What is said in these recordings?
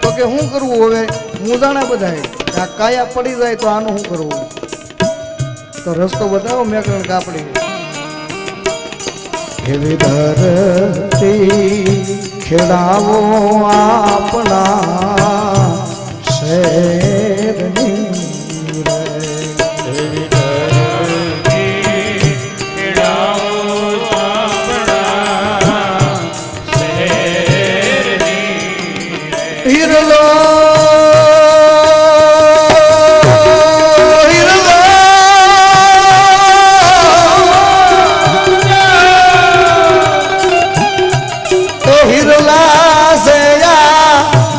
તો કે શું કરવું હવે મુદાણા બધાય આ કાયા પડી જાય તો આનું શું કરવું તો રસ્તો બતાવો મેકરણ કાપડી એવી ધરતી ખેડાવો આપણા શેરની હિરલો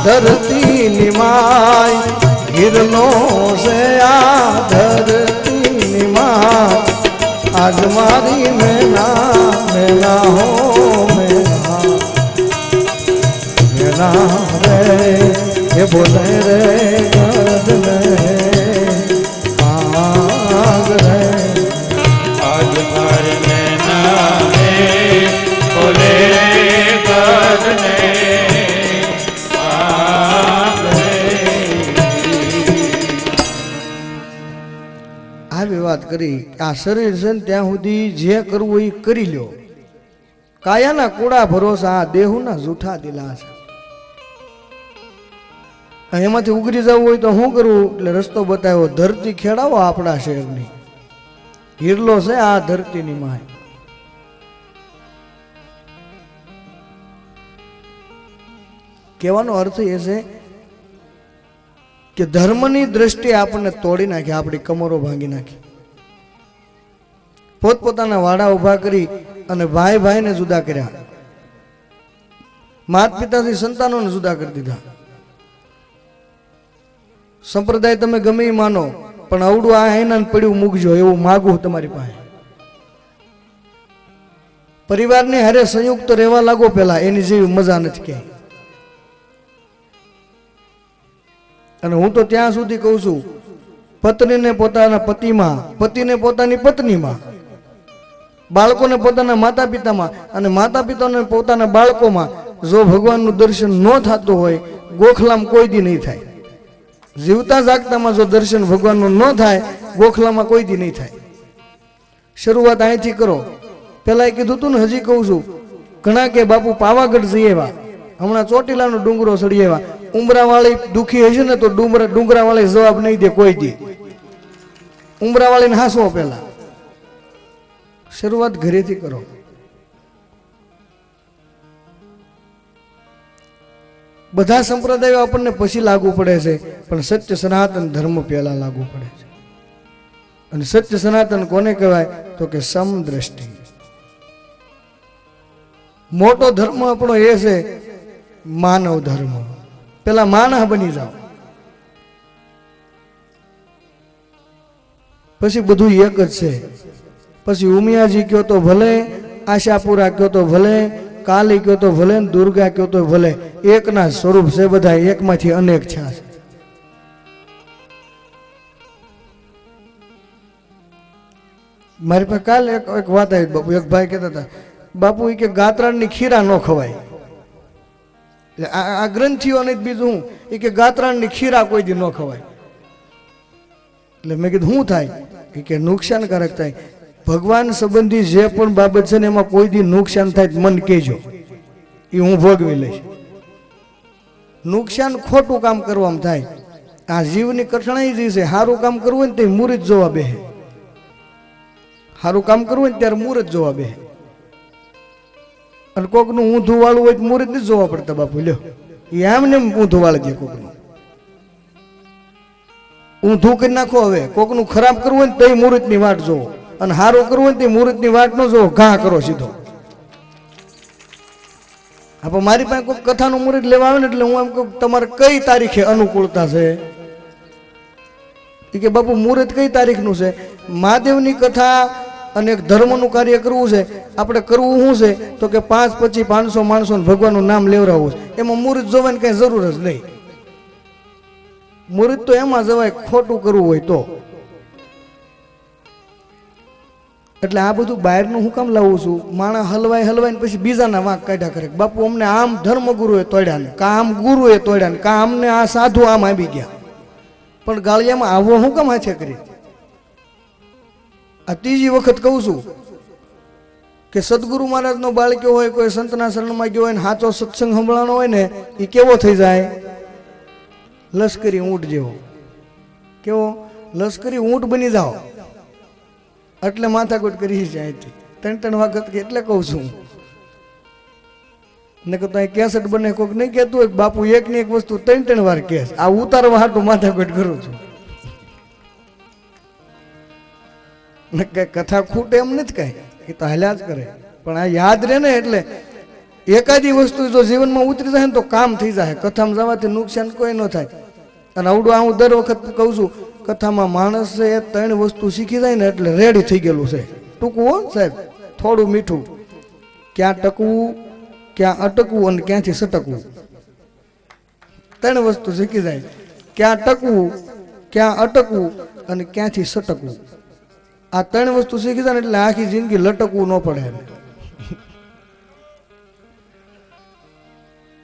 धरती निमाय हिरनो से आ धरती निमाय आज मारी मैना हो मैना रे ये बोले रे गद आग रे आज मारी मैना रे बोले रे गद આવી વાત કરી આ શરીર છે ને ત્યાં સુધી જે કરવું એ કરી લ્યો કાયાના કુડા ભરોસા આ દેહુના જૂઠા દિલાસા એમાંથી ઉગરી જવું હોય તો શું કરવું એટલે રસ્તો બતાવ્યો ધરતી ખેડાવો આપણા શહેરની હિરલો છે આ ધરતીની માય કહેવાનો અર્થ એ છે કે ધર્મની દ્રષ્ટિએ આપણને તોડી નાખી આપણી કમરો ભાંગી નાખી પોતપોતાના વાડા ઉભા કરી અને ભાઈ ભાઈને જુદા કર્યા માતા પિતાથી સંતાનોને જુદા કરી દીધા સંપ્રદાય તમે ગમે એ માનો પણ અવડું આ હેના પડ્યું મૂકજો એવું માગું તમારી પાસે પરિવારની હારે સંયુક્ત રહેવા લાગો પેલા એની જેવી મજા નથી ક્યાંય અને હું તો ત્યાં સુધી કહું છું પત્નીને પોતાના પતિમાં પતિને પોતાની પત્નીમાં બાળકોને પોતાના માતા પિતામાં અને માતા પિતાને પોતાના બાળકોમાં જો ભગવાનનું દર્શન ન થતું હોય ગોખલામાં કોઈ દી નહીં થાય જીવતા જાગતામાં જો દર્શન ભગવાનનું ન થાય ગોખલામાં કોઈ દી નહીં થાય શરૂઆત અહીંથી કરો પેલા કીધું તું ને હજી કહું છું ઘણા કે બાપુ પાવાગઢ જઈ આવ્યા હમણાં ચોટીલાનો ડુંગરો ચડી આવ્યા ઉમરાવાળી દુખી હશે ને તો ડુંગરાવાળી જવાબ નહીં દે કોઈ દી ઉમરાવાળીને હાસો પેલા શરૂઆત ઘરેથી કરો બધા સંપ્રદાયો આપણને પછી લાગુ પડે છે પણ સત્ય સનાતન ધર્મ પહેલા લાગુ પડે છે અને સત્ય સનાતન કોને કહેવાય તો કે સમદ્રષ્ટિ મોટો ધર્મ આપણો એ છે માનવ ધર્મ પેલા માનવ બની જાઓ પછી બધું એક જ છે પછી ઉમિયાજી કયો તો ભલે આશાપુરા કયો તો ભલે કાલી કયો તો ભલે દુર્ગા કયો તો ભલે એકના સ્વરૂપ છે બધા એકમાંથી અનેક છે મારી પાસે કાલ એક વાત આવી બાપુ એક ભાઈ કહેતા હતા બાપુ એ કે ગાત્રાણની ખીરા ન ખવાય એટલે આ ગ્રંથિઓ નહીં બીજું હું એ કે ગાત્રાણની ખીરા કોઈ દી ન ખવાય એટલે મેં કીધું શું થાય એ કે નુકસાનકારક થાય ભગવાન સંબંધી જે પણ બાબત છે ને એમાં કોઈ દી નુકસાન થાય મન કહેજો એ હું ભોગવી લઈશ નુકસાન ખોટું કામ કરવામાં થાય આ જીવની કઠણાઈ જે છે સારું કામ કરવું હોય ને તે મુહૂર્ત જોવા બેહે સારું કામ કરવું હોય ને ત્યારે મુહૂર્ત જોવા બેહે અને કોકનું ઊંધું વાળું હોય તો મુહૂર્ત નથી જોવા પડતા બાપુ લ્યો એ એમને ઊંધું વાળી દે કોકનું ઊંધું કરી નાખો હવે કોકનું ખરાબ કરવું હોય ને તો મુહૂર્તની વાટ જોવો અને સારું કરવું હોય ને તે મુહૂર્તની વાટ ન જોવો ઘા કરો સીધો આપણે મારી પાસે કોઈ કથાનું મુહૂર્ત લેવા આવે ને એટલે હું એમ કહું તમારે કઈ તારીખે અનુકૂળતા છે એ કે બાપુ મુહૂર્ત કઈ તારીખનું છે મહાદેવની કથા અને એક ધર્મનું કાર્ય કરવું છે આપણે કરવું શું છે તો કે 5, 25, 500 માણસોને ભગવાનનું નામ લેવડાવવું છે એમાં મુહૂર્ત જોવાની કઈ જરૂર જ નહીં મુહૂર્ત તો એમાં જવાય ખોટું કરવું હોય તો એટલે આ બધું બહારનું હું કામ લાવું છું? માણસ હલવાઈ હલવાઈને પછી બીજાના વાંક કાઢ્યા કરે. બાપુ અમને આમ ધર્મગુરુએ તોડ્યા ને, કા આમ ગુરુએ તોડ્યા ને, કા અમને આ સાધુ આમ આવી ગયા. પણ ગાળિયામાં આવો હું કામ હાથે કરી? આ ત્રીજી વખત કહું છું કે સદગુરુ મહારાજનો બાળક્યો હોય, કોઈ સંતના શરણમાં ગયો હોય ને સાચો સત્સંગ સંભળાનો હોય ને, એ કેવો થઈ જાય? લશ્કરી ઊંટ જેવો. કેવો? લશ્કરી ઊંટ બની જાઓ. એટલે માથાકૂટ કરી છે અહીંથી 3 વખત. એટલે કહું છું ને કે તો કેસેટ બને કોઈક નહીં કહેતું હોય બાપુ એકની એક વસ્તુ 3 વાર કેસ. આ ઉતારવા હાટું માથાકૂટ કરું છું. ને કઈ કથા ખૂટે એમ નથી કઈ, એ તો હાલ્યા જ કરે. પણ આ યાદ રહે ને, એટલે એકાદી વસ્તુ જો જીવનમાં ઉતરી જાય ને તો કામ થઈ જાય. કથામાં જવાથી નુકસાન કોઈ ન થાય. અને આવડું હું દર વખત કહું છું, કથામાં માણસે 3 વસ્તુ શીખી જાય ને એટલે રેડી થઈ ગયેલું છે. ટૂંકું હો સાહેબ, થોડું મીઠું, ક્યાં ટકવું, ક્યાં અટકવું અને ક્યાંથી સટકવું. 3 વસ્તુ શીખી જાય. ક્યાં ટકવું, ક્યાં અટકવું અને ક્યાંથી સટકવું. આ 3 વસ્તુ શીખી જાય ને એટલે આખી જિંદગી લટકવું ન પડે.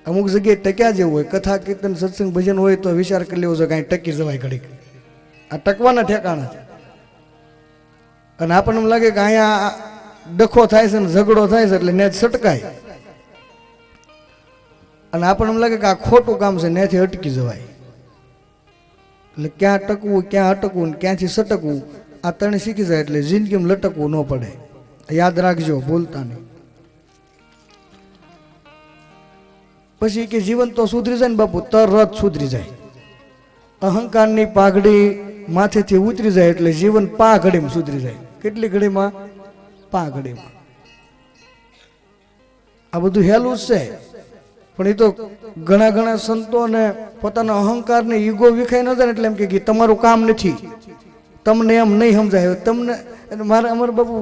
અમુક જગ્યાએ ટક્યા જેવું હોય, કથા કીર્તન સત્સંગ ભજન હોય તો વિચાર કરી લેવો છે કાંઈ ટકી જવાય ઘડીક. આ ટકવાના ઠેકાણા છે. અને આપણને એમ લાગે કે અહીંયા ડખો થાય છે ને ઝઘડો થાય છે એટલે ને સટકાય. અને આપણને એમ લાગે કે આ ખોટું કામ છે, ત્યાંથી અટકી જવાય. એટલે ક્યાં ટકવું, ક્યાં અટકવું ને ક્યાંથી સટકવું, આ 3 શીખી જાય એટલે જિંદગીમાં લટકવું ન પડે. યાદ રાખજો, ભૂલતા નહીં. પછી કે જીવન તો સુધરી જાય ને બાપુ, તરત સુધરી જાય. અહંકારની પાઘડી માથેથી ઉતરી જાય એટલે જીવન 5 ઘડીમાં સુધરી જાય. કેટલી ઘડીમાં? 5 ઘડીમાં. આ બધું હેલું જ છે. પણ એ તો ઘણા સંતોને પોતાના અહંકારને ઈગો વિખાઈ ન જાય એટલે એમ કે તમારું કામ નથી, તમને એમ નહીં સમજાય. તમને મારે અમારા બાપુ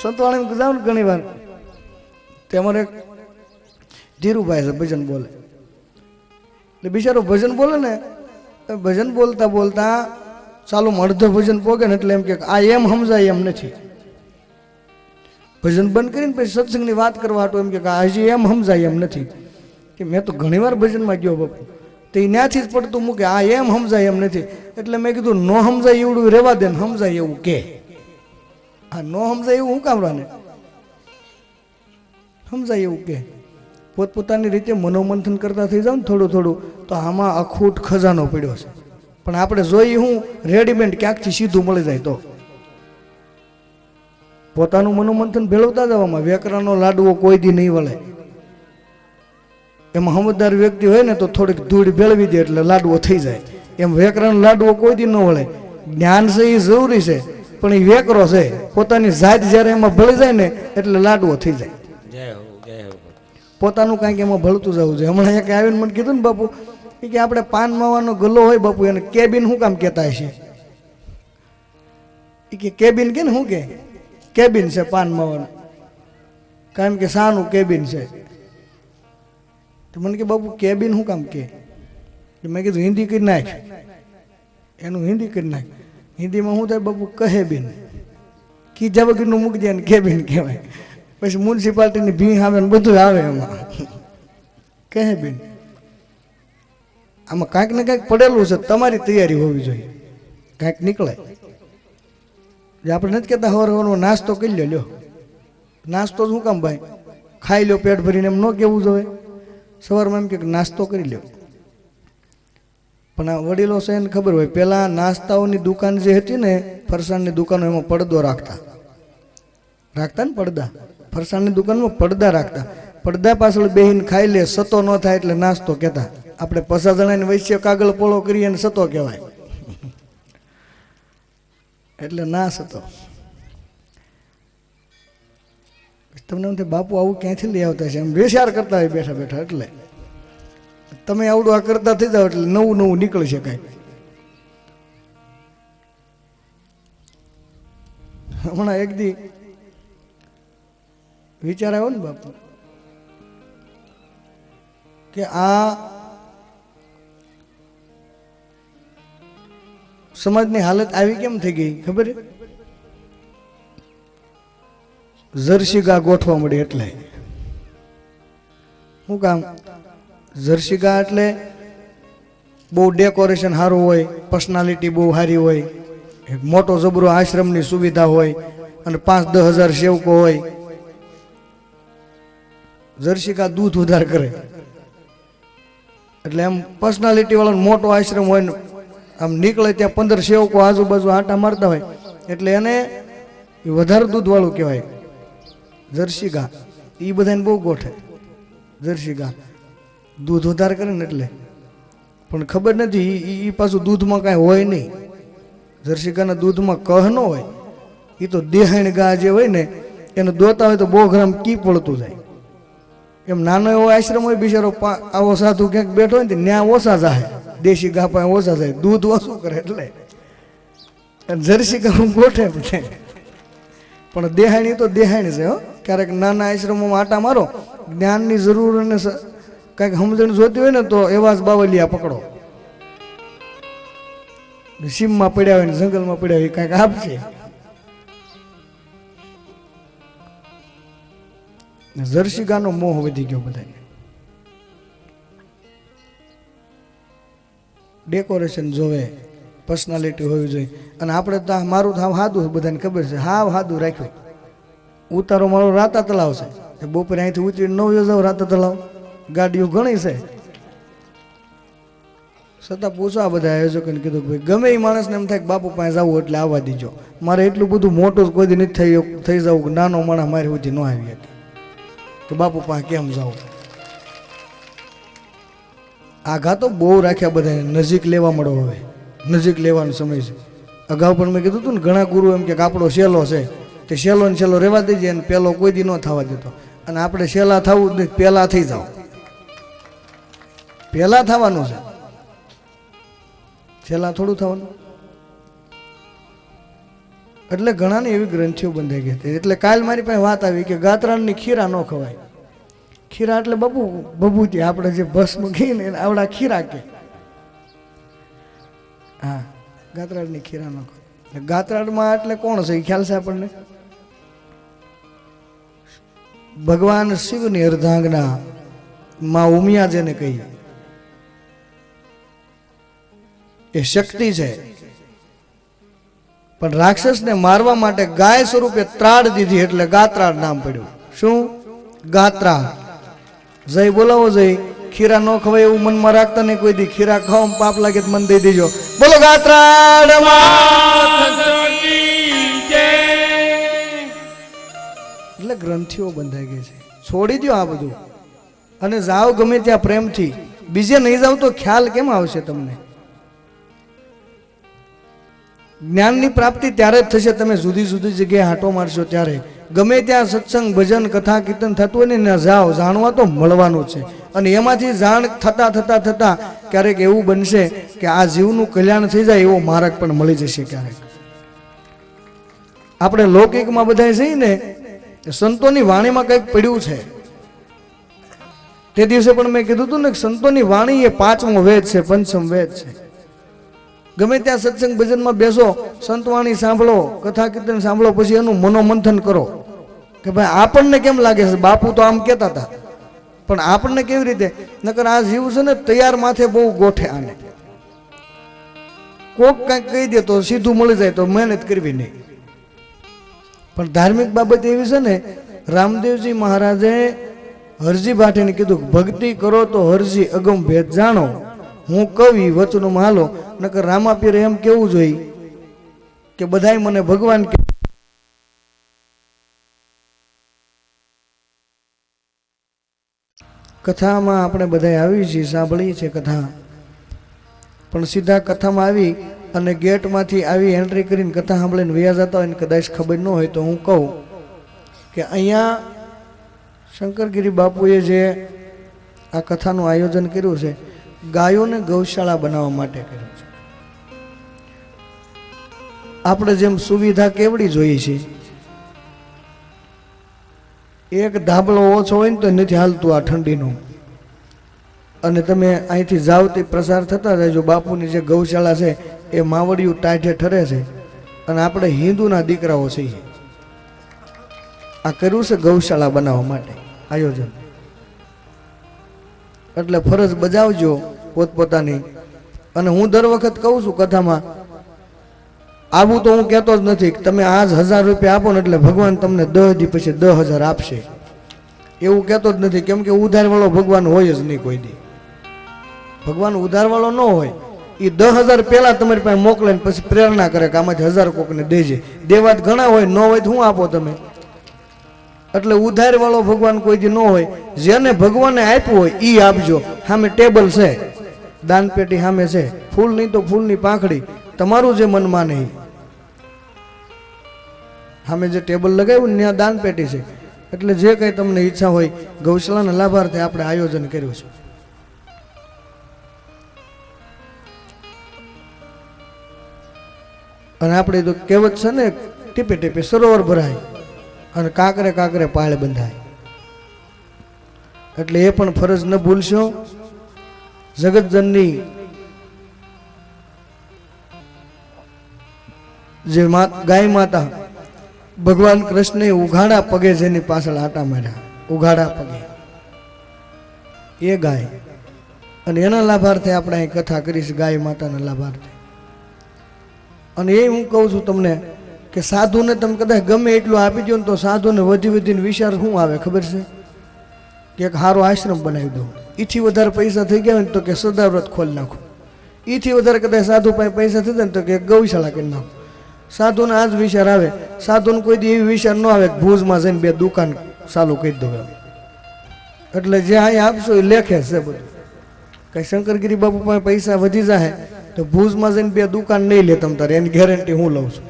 સંતવાણી જાવ ને ઘણી વાર, તે અમારે ધીરુભાઈ છે, ભજન બોલે. એટલે બિચારો ભજન બોલે ને, ભજન બોલતા બોલતા ચાલુ અડધો ભજન પોગે ને એટલે એમ કે આ એમ સમજાય એમ નથી. ભજન બંધ કરીને પછી સત્સંગની વાત કરવા હાટું એમ કે હજી એમ સમજાય એમ નથી. કે મેં તો ઘણી વાર ભજનમાં ગયો બાપુ, તો એ ત્યાંથી જ પડતું મૂકે આ એમ સમજાય એમ નથી. એટલે મેં કીધું ન સમજાય એવડું રહેવા દે ને સમજાય એવું કે. હા, ન સમજાય એવું હું કામ રાને, સમજાય એવું કે. પોતપોતાની રીતે મનોમંથન કરતા થઈ જાવ ને થોડું થોડું, તો આમાં અખૂટ ખજાનો પડ્યો છે. પણ આપણે જોઈએ હું રેડીમેડ ક્યાંકથી સીધું મળી જાય. તો પોતાનું મનોમંથન ભેળવતા જવામાં વ્યાકરણનો લાડવો કોઈ દી નહીં વળે. એમાં સમજદાર વ્યક્તિ હોય ને તો થોડીક ધૂળ ભેળવી દે એટલે લાડવો થઈ જાય. એમ વ્યાકરણ લાડવો કોઈ દી ન વળે. જ્ઞાન છે એ જરૂરી છે, પણ એ વેકરો છે. પોતાની જાત જ્યારે એમાં ભળી જાય ને એટલે લાડવો થઈ જાય. પોતાનું કાંઈક એમાં ભળતું જવું છે. હમણાં એક આવીને મને કીધું ને બાપુ, કે આપણે પાન માવાનો ગલ્લો હોય બાપુ, એને કેબિન શું કામ કહેતા હશે? એ કે કેબિન કે ને શું કે કેબિન છે પાન માવાનું, કારણ કે શાનું કેબિન છે. તો મને કે બાપુ કેબિન શું કામ કે? મેં કીધું હિન્દી કરી નાખ, એનું હિન્દી કરી નાખ. હિન્દીમાં શું થાય બાપુ? કહેબિન. કીધા વગરનું મૂકી દે ને કેબિન કહેવાય. પછી મ્યુનિસિપાલિટીની ભી આવે ને બધું આવે એમાં. કહેબિન. આમાં કાંઈક ને કાંઈક પડેલું છે, તમારી તૈયારી હોવી જોઈએ. કાંઈક નીકળે. આપણે નથી કહેતા હવારનો નાસ્તો કરી લ્યો. નાસ્તો શું કામ ભાઈ? ખાઈ લો પેટ ભરીને, એમ ન કહેવું જોઈએ. સવારમાં એમ કે નાસ્તો કરી લ્યો. પણ આ વડીલો છે એને ખબર હોય, પેલા નાસ્તાઓની દુકાન જે હતી ને, ફરસાણની દુકાનો, એમાં પડદો રાખતા ને પડદા. ફરસાણની દુકાનમાં પડદા રાખતા. પડદા પાછળ બેહીને ખાઈ લે, સતો ન થાય એટલે નાસ્તો કહેતા. આપણે 50 જણાની વૈશ્ય કાગળ પોળો કરીએ ને સતો કહેવાય. એટલે ના સતો. તમને એમ થાય બાપુ આવું ક્યાંથી લઈ આવતા છે, એમ વિચાર કરતા હોય બેઠા બેઠા. એટલે તમે આવડું આ કરતા થઈ જાવ એટલે નવું નવું નીકળી શકાય. હમણાં એક દી વિચાર આવ્યો ને બાપુ કે આ સમાજની હાલત આવી કેમ થઈ ગઈ ખબર છે? જર્સી ગા ગોઠવા મળી એટલે શું કામ? જર્સી ગા એટલે બહુ ડેકોરેશન સારું હોય, પર્સનાલિટી બહુ સારી હોય, એક મોટો જબરો આશ્રમની સુવિધા હોય અને 5-10 હજાર સેવકો હોય. જર્સી ગા દૂધ ઉધાર કરે એટલે એમ પર્સનાલિટી વાળો મોટો આશ્રમ હોય ને આમ નીકળે ત્યાં 15 સેવકો આજુબાજુ આંટા મારતા હોય એટલે એને વધારે દૂધ વાળું કહેવાય જર્સી ગા. એ બધાને બહુ ગોઠે જર્સી ગા દૂધ વધારે કરે ને એટલે. પણ ખબર નથી એ પાછું દૂધમાં કાંઈ હોય નહીં. જર્સી ગાના દૂધમાં કહ ન હોય. એ તો દેહાણ ગા જે હોય ને એને દોતા હોય તો 2 ગ્રામ કી પડતું જાય. એમ નાનો એવો આશ્રમ હોય બિચારો આવો સાધુ ક્યાંક બેઠો હોય ને ત્યાં ઓછા જાય, દેશી ગા પાસે ઓછા જાય, દૂધ ઓછું કરે એટલે જર્સી ગા ગોઠે બધે. પણ દેહાણી તો દેહાણી છે હો. ક્યારેક નાના આશ્રમોમાં આટા મારો, જ્ઞાનની જરૂર અને કંઈક સમજણ જોતી હોય ને તો એવા જ બાવલિયા પકડો. સીમમાં પડ્યા હોય ને જંગલમાં પડ્યા હોય કંઈક આપશે. જર્સી ગાનો મોહ વધી ગયો બધાને. ડેકોરેશન જોવે, પર્સનાલિટી હોવી જોઈએ. અને આપણે તો મારું હાવ સાદું બધાને ખબર છે, હાવ સાદું રાખ્યું. ઉતારો મારો રાતા તલાવ છે, બપોરે અહીંથી ઉતરીને 9 વાગે જાવ રાતા તલાવ, ગાડીઓ ઘણી છે. છતાં પૂછવા બધા આયોજકોને કીધું કે ભાઈ ગમે એ માણસને એમ થાય કે બાપુ પાસે જવું એટલે આવવા દીજો. મારે એટલું બધું મોટું કોઈ દી નથી થઈ જવું કે નાનો માણસ મારી સુધી ન આવી શકે કે બાપુ પાસે કેમ જાવું. આઘા તો બહુ રાખ્યા બધાને, નજીક લેવા મળો. હવે નજીક લેવાનો સમય છે. અગાઉ પણ મેં કીધું હતું ને ઘણા ગુરુ એમ કે આપણો શેલો છે તે શેલો ને શેલો રહેવા દેજે અને પેલો કોઈ દી ન થવા દેતો. અને આપણે શેલા થવું જ નહીં, પહેલા થઈ જાઓ. પહેલા થવાનું છે, છેલ્લા થોડું થવાનું. એટલે ઘણાની એવી ગ્રંથિઓ બંધાઈ ગઈ હતી. એટલે કાલ મારી પાસે વાત આવી કે ગાત્રાણની ખીરા ન ખવાય. ખીરા એટલે બબૂતી, આપણે જે ભસ્મ ઘી ને આવડા ખીરા કે. હા, ગાત્રાળની ખીરા ન ખવાય. ગાત્રાળમાં એટલે કોણ છે એ ખ્યાલ છે આપણને? ભગવાન શિવની અર્ધાંગના માં ઉમિયા જેને કહીએ એ શક્તિ છે. પણ રાક્ષસને મારવા માટે ગાય સ્વરૂપે ત્રાડ દીધી એટલે ગાત્રાળ નામ પડ્યું. શું? ગાત્રાળ. જય બોલાવો જય. ખીરા ન ખવાય એવું મનમાં રાખતા નહીં કોઈ દી. ખીરા ખાવા પાપ લાગે તો મન દઈ દેજો. બોલો ગાત્રાળ. એટલે ગ્રંથિઓ બંધાઈ ગઈ છે. છોડી દો આ બધું અને જાઓ ગમે ત્યાં પ્રેમથી. બીજે નહીં જાવ તો ખ્યાલ કેમ આવશે તમને? જ્ઞાનની પ્રાપ્તિ ત્યારે જ થશે તમે જુદી જુદી જગ્યાએ હાંટો મારશો ત્યારે. ગમે ત્યાં સત્સંગ ભજન કથા કીર્તન થતું હોય ને ત્યાં જાઓ, જાણવા તો મળવાનું છે. અને એમાંથી જાણ થતા થતા થતા ક્યારેક એવું બનશે કે આ જીવનું કલ્યાણ થઈ જાય એવો માર્ગ પણ મળી જશે. ક્યારેક આપણે લૌકિકમાં બધા છીએ ને, સંતોની વાણીમાં કંઈક પડ્યું છે. તે દિવસે પણ મેં કીધું હતું ને કે સંતોની વાણી એ 5મો વેદ છે, પંચમ વેદ છે. ગમે ત્યાં સત્સંગ ભજનમાં બેસો, સંતવાણી સાંભળો, કથા કીર્તન સાંભળો, પછી એનું મનોમંથન કરો કે ભાઈ આપણને કેમ લાગે છે. બાપુ તો આમ કહેતા હતા, પણ આપણને કેવી રીતે? નકર આ જીવ છે ને તૈયાર માથે બહુ ગોઠે. આને કોક કંઈક કહી દે તો સીધું મળી જાય તો મહેનત કરવી નહીં. પણ ધાર્મિક બાબત એવી છે ને, રામદેવજી મહારાજે હરજી ભાટીને કીધું ભક્તિ કરો તો હરજી અગમ ભેદ જાણો, હું કવિ વચનમાં હાલો. નકર રામાપીરે એમ કેવું જોઈએ કે બધાય મને ભગવાન કે. કથામાં આપણે બધા આવી છીએ, સાંભળીએ છીએ કથા, પણ સીધા કથામાં આવી અને ગેટમાંથી આવી એન્ટ્રી કરીને કથા સાંભળીને વ્યા જતા હોય ને કદાચ ખબર ન હોય તો હું કહું કે અહીંયા શંકરગીરી બાપુએ જે આ કથાનું આયોજન કર્યું છે, ગાયોને ગૌશાળા બનાવવા માટે કર્યું છે. આપણે જેમ સુવિધા કેવડી જોઈએ છે, એક ધાબળો ઓછો હોય ને તો નથી હાલતું આ ઠંડીનું. અને તમે અહીંથી જાવ તે પ્રસાર થતા જાય. જો બાપુની જે ગૌશાળા છે એ માવડિયું ટાઢે ઠરે છે અને આપણે હિન્દુના દીકરાઓ છીએ. આ કર્યું છે ગૌશાળા બનાવવા માટે આયોજન. એટલે ફરજ બજાવજો પોતપોતાની. અને હું દર વખત કહું છું કથામાં, આવું તો હું કહેતો જ નથી કે તમે આજ 1000 રૂપિયા આપો ને એટલે ભગવાન તમને 10 દી પછી 10,000 આપશે, એવું કહેતો જ નથી. કેમ કે ઉધારવાળો ભગવાન હોય જ નહીં કોઈ દી. ભગવાન ઉધારવાળો ન હોય. એ 10,000 પહેલા તમારી પાસે મોકલે ને પછી પ્રેરણા કરે કે આમાંથી 1000 કોકને દેજે. દેવા ઘણા હોય, ન હોય તો શું આપો તમે? એટલે ઉધારવાળો ભગવાન કોઈ દી ન હોય. જેને ભગવાને આપ્યું હોય એ આપજો. સામે ટેબલ છે, દાન પેટી સામે છે, ફૂલ નહીં તો ફૂલની પાંખડી, તમારું જે મન માને એ. સામે જે ટેબલ લગાવ્યું ને ત્યાં દાન પેટી છે. એટલે જે કંઈ તમને ઈચ્છા હોય, ગૌશાળાના લાભાર્થે આપણે આયોજન કર્યું છે. અને આપણે તો કહેવત છે ને, ટીપે ટીપે સરોવર ભરાય અને કાંકરે કાંકરે પાળ બંધાય. એટલે એ પણ ફરજ ન ભૂલશો. જગતજનની જે ગાય માતા ભગવાન કૃષ્ણે ઉઘાડા પગે જેની પાછળ આટા માર્યા, ઉઘાડા પગે એ ગાય. અને એના લાભાર્થે આપણે અહીં કથા કરીશ, ગાય માતાના લાભાર્થે. અને એ હું કહું છું તમને કે સાધુને તમે કદાચ ગમે એટલું આપી દો ને તો સાધુને વધી વધીને વિચાર શું આવે ખબર છે? કે એક સારો આશ્રમ બનાવી દો. એથી વધારે પૈસા થઈ ગયા હોય ને તો કે સદાવ્રત ખોલી નાખો. એથી વધારે કદાચ સાધુ પાસે પૈસા થઈ જાય ને તો કે ગૌશાળા કરી નાખો. સાધુને આ જ વિચાર આવે. સાધુને કોઈ દી એવી વિચાર ન આવે કે ભુજમાં જઈને 2 દુકાન ચાલુ કરી દો. એટલે જે અહીંયા આપશો એ લેખે છે બધું. કઈ શંકરગીરી બાપુ પાસે પૈસા વધી જાય તો ભુજમાં જઈને 2 દુકાન નહીં લે તમ તારે, એની ગેરંટી હું લઉં છું.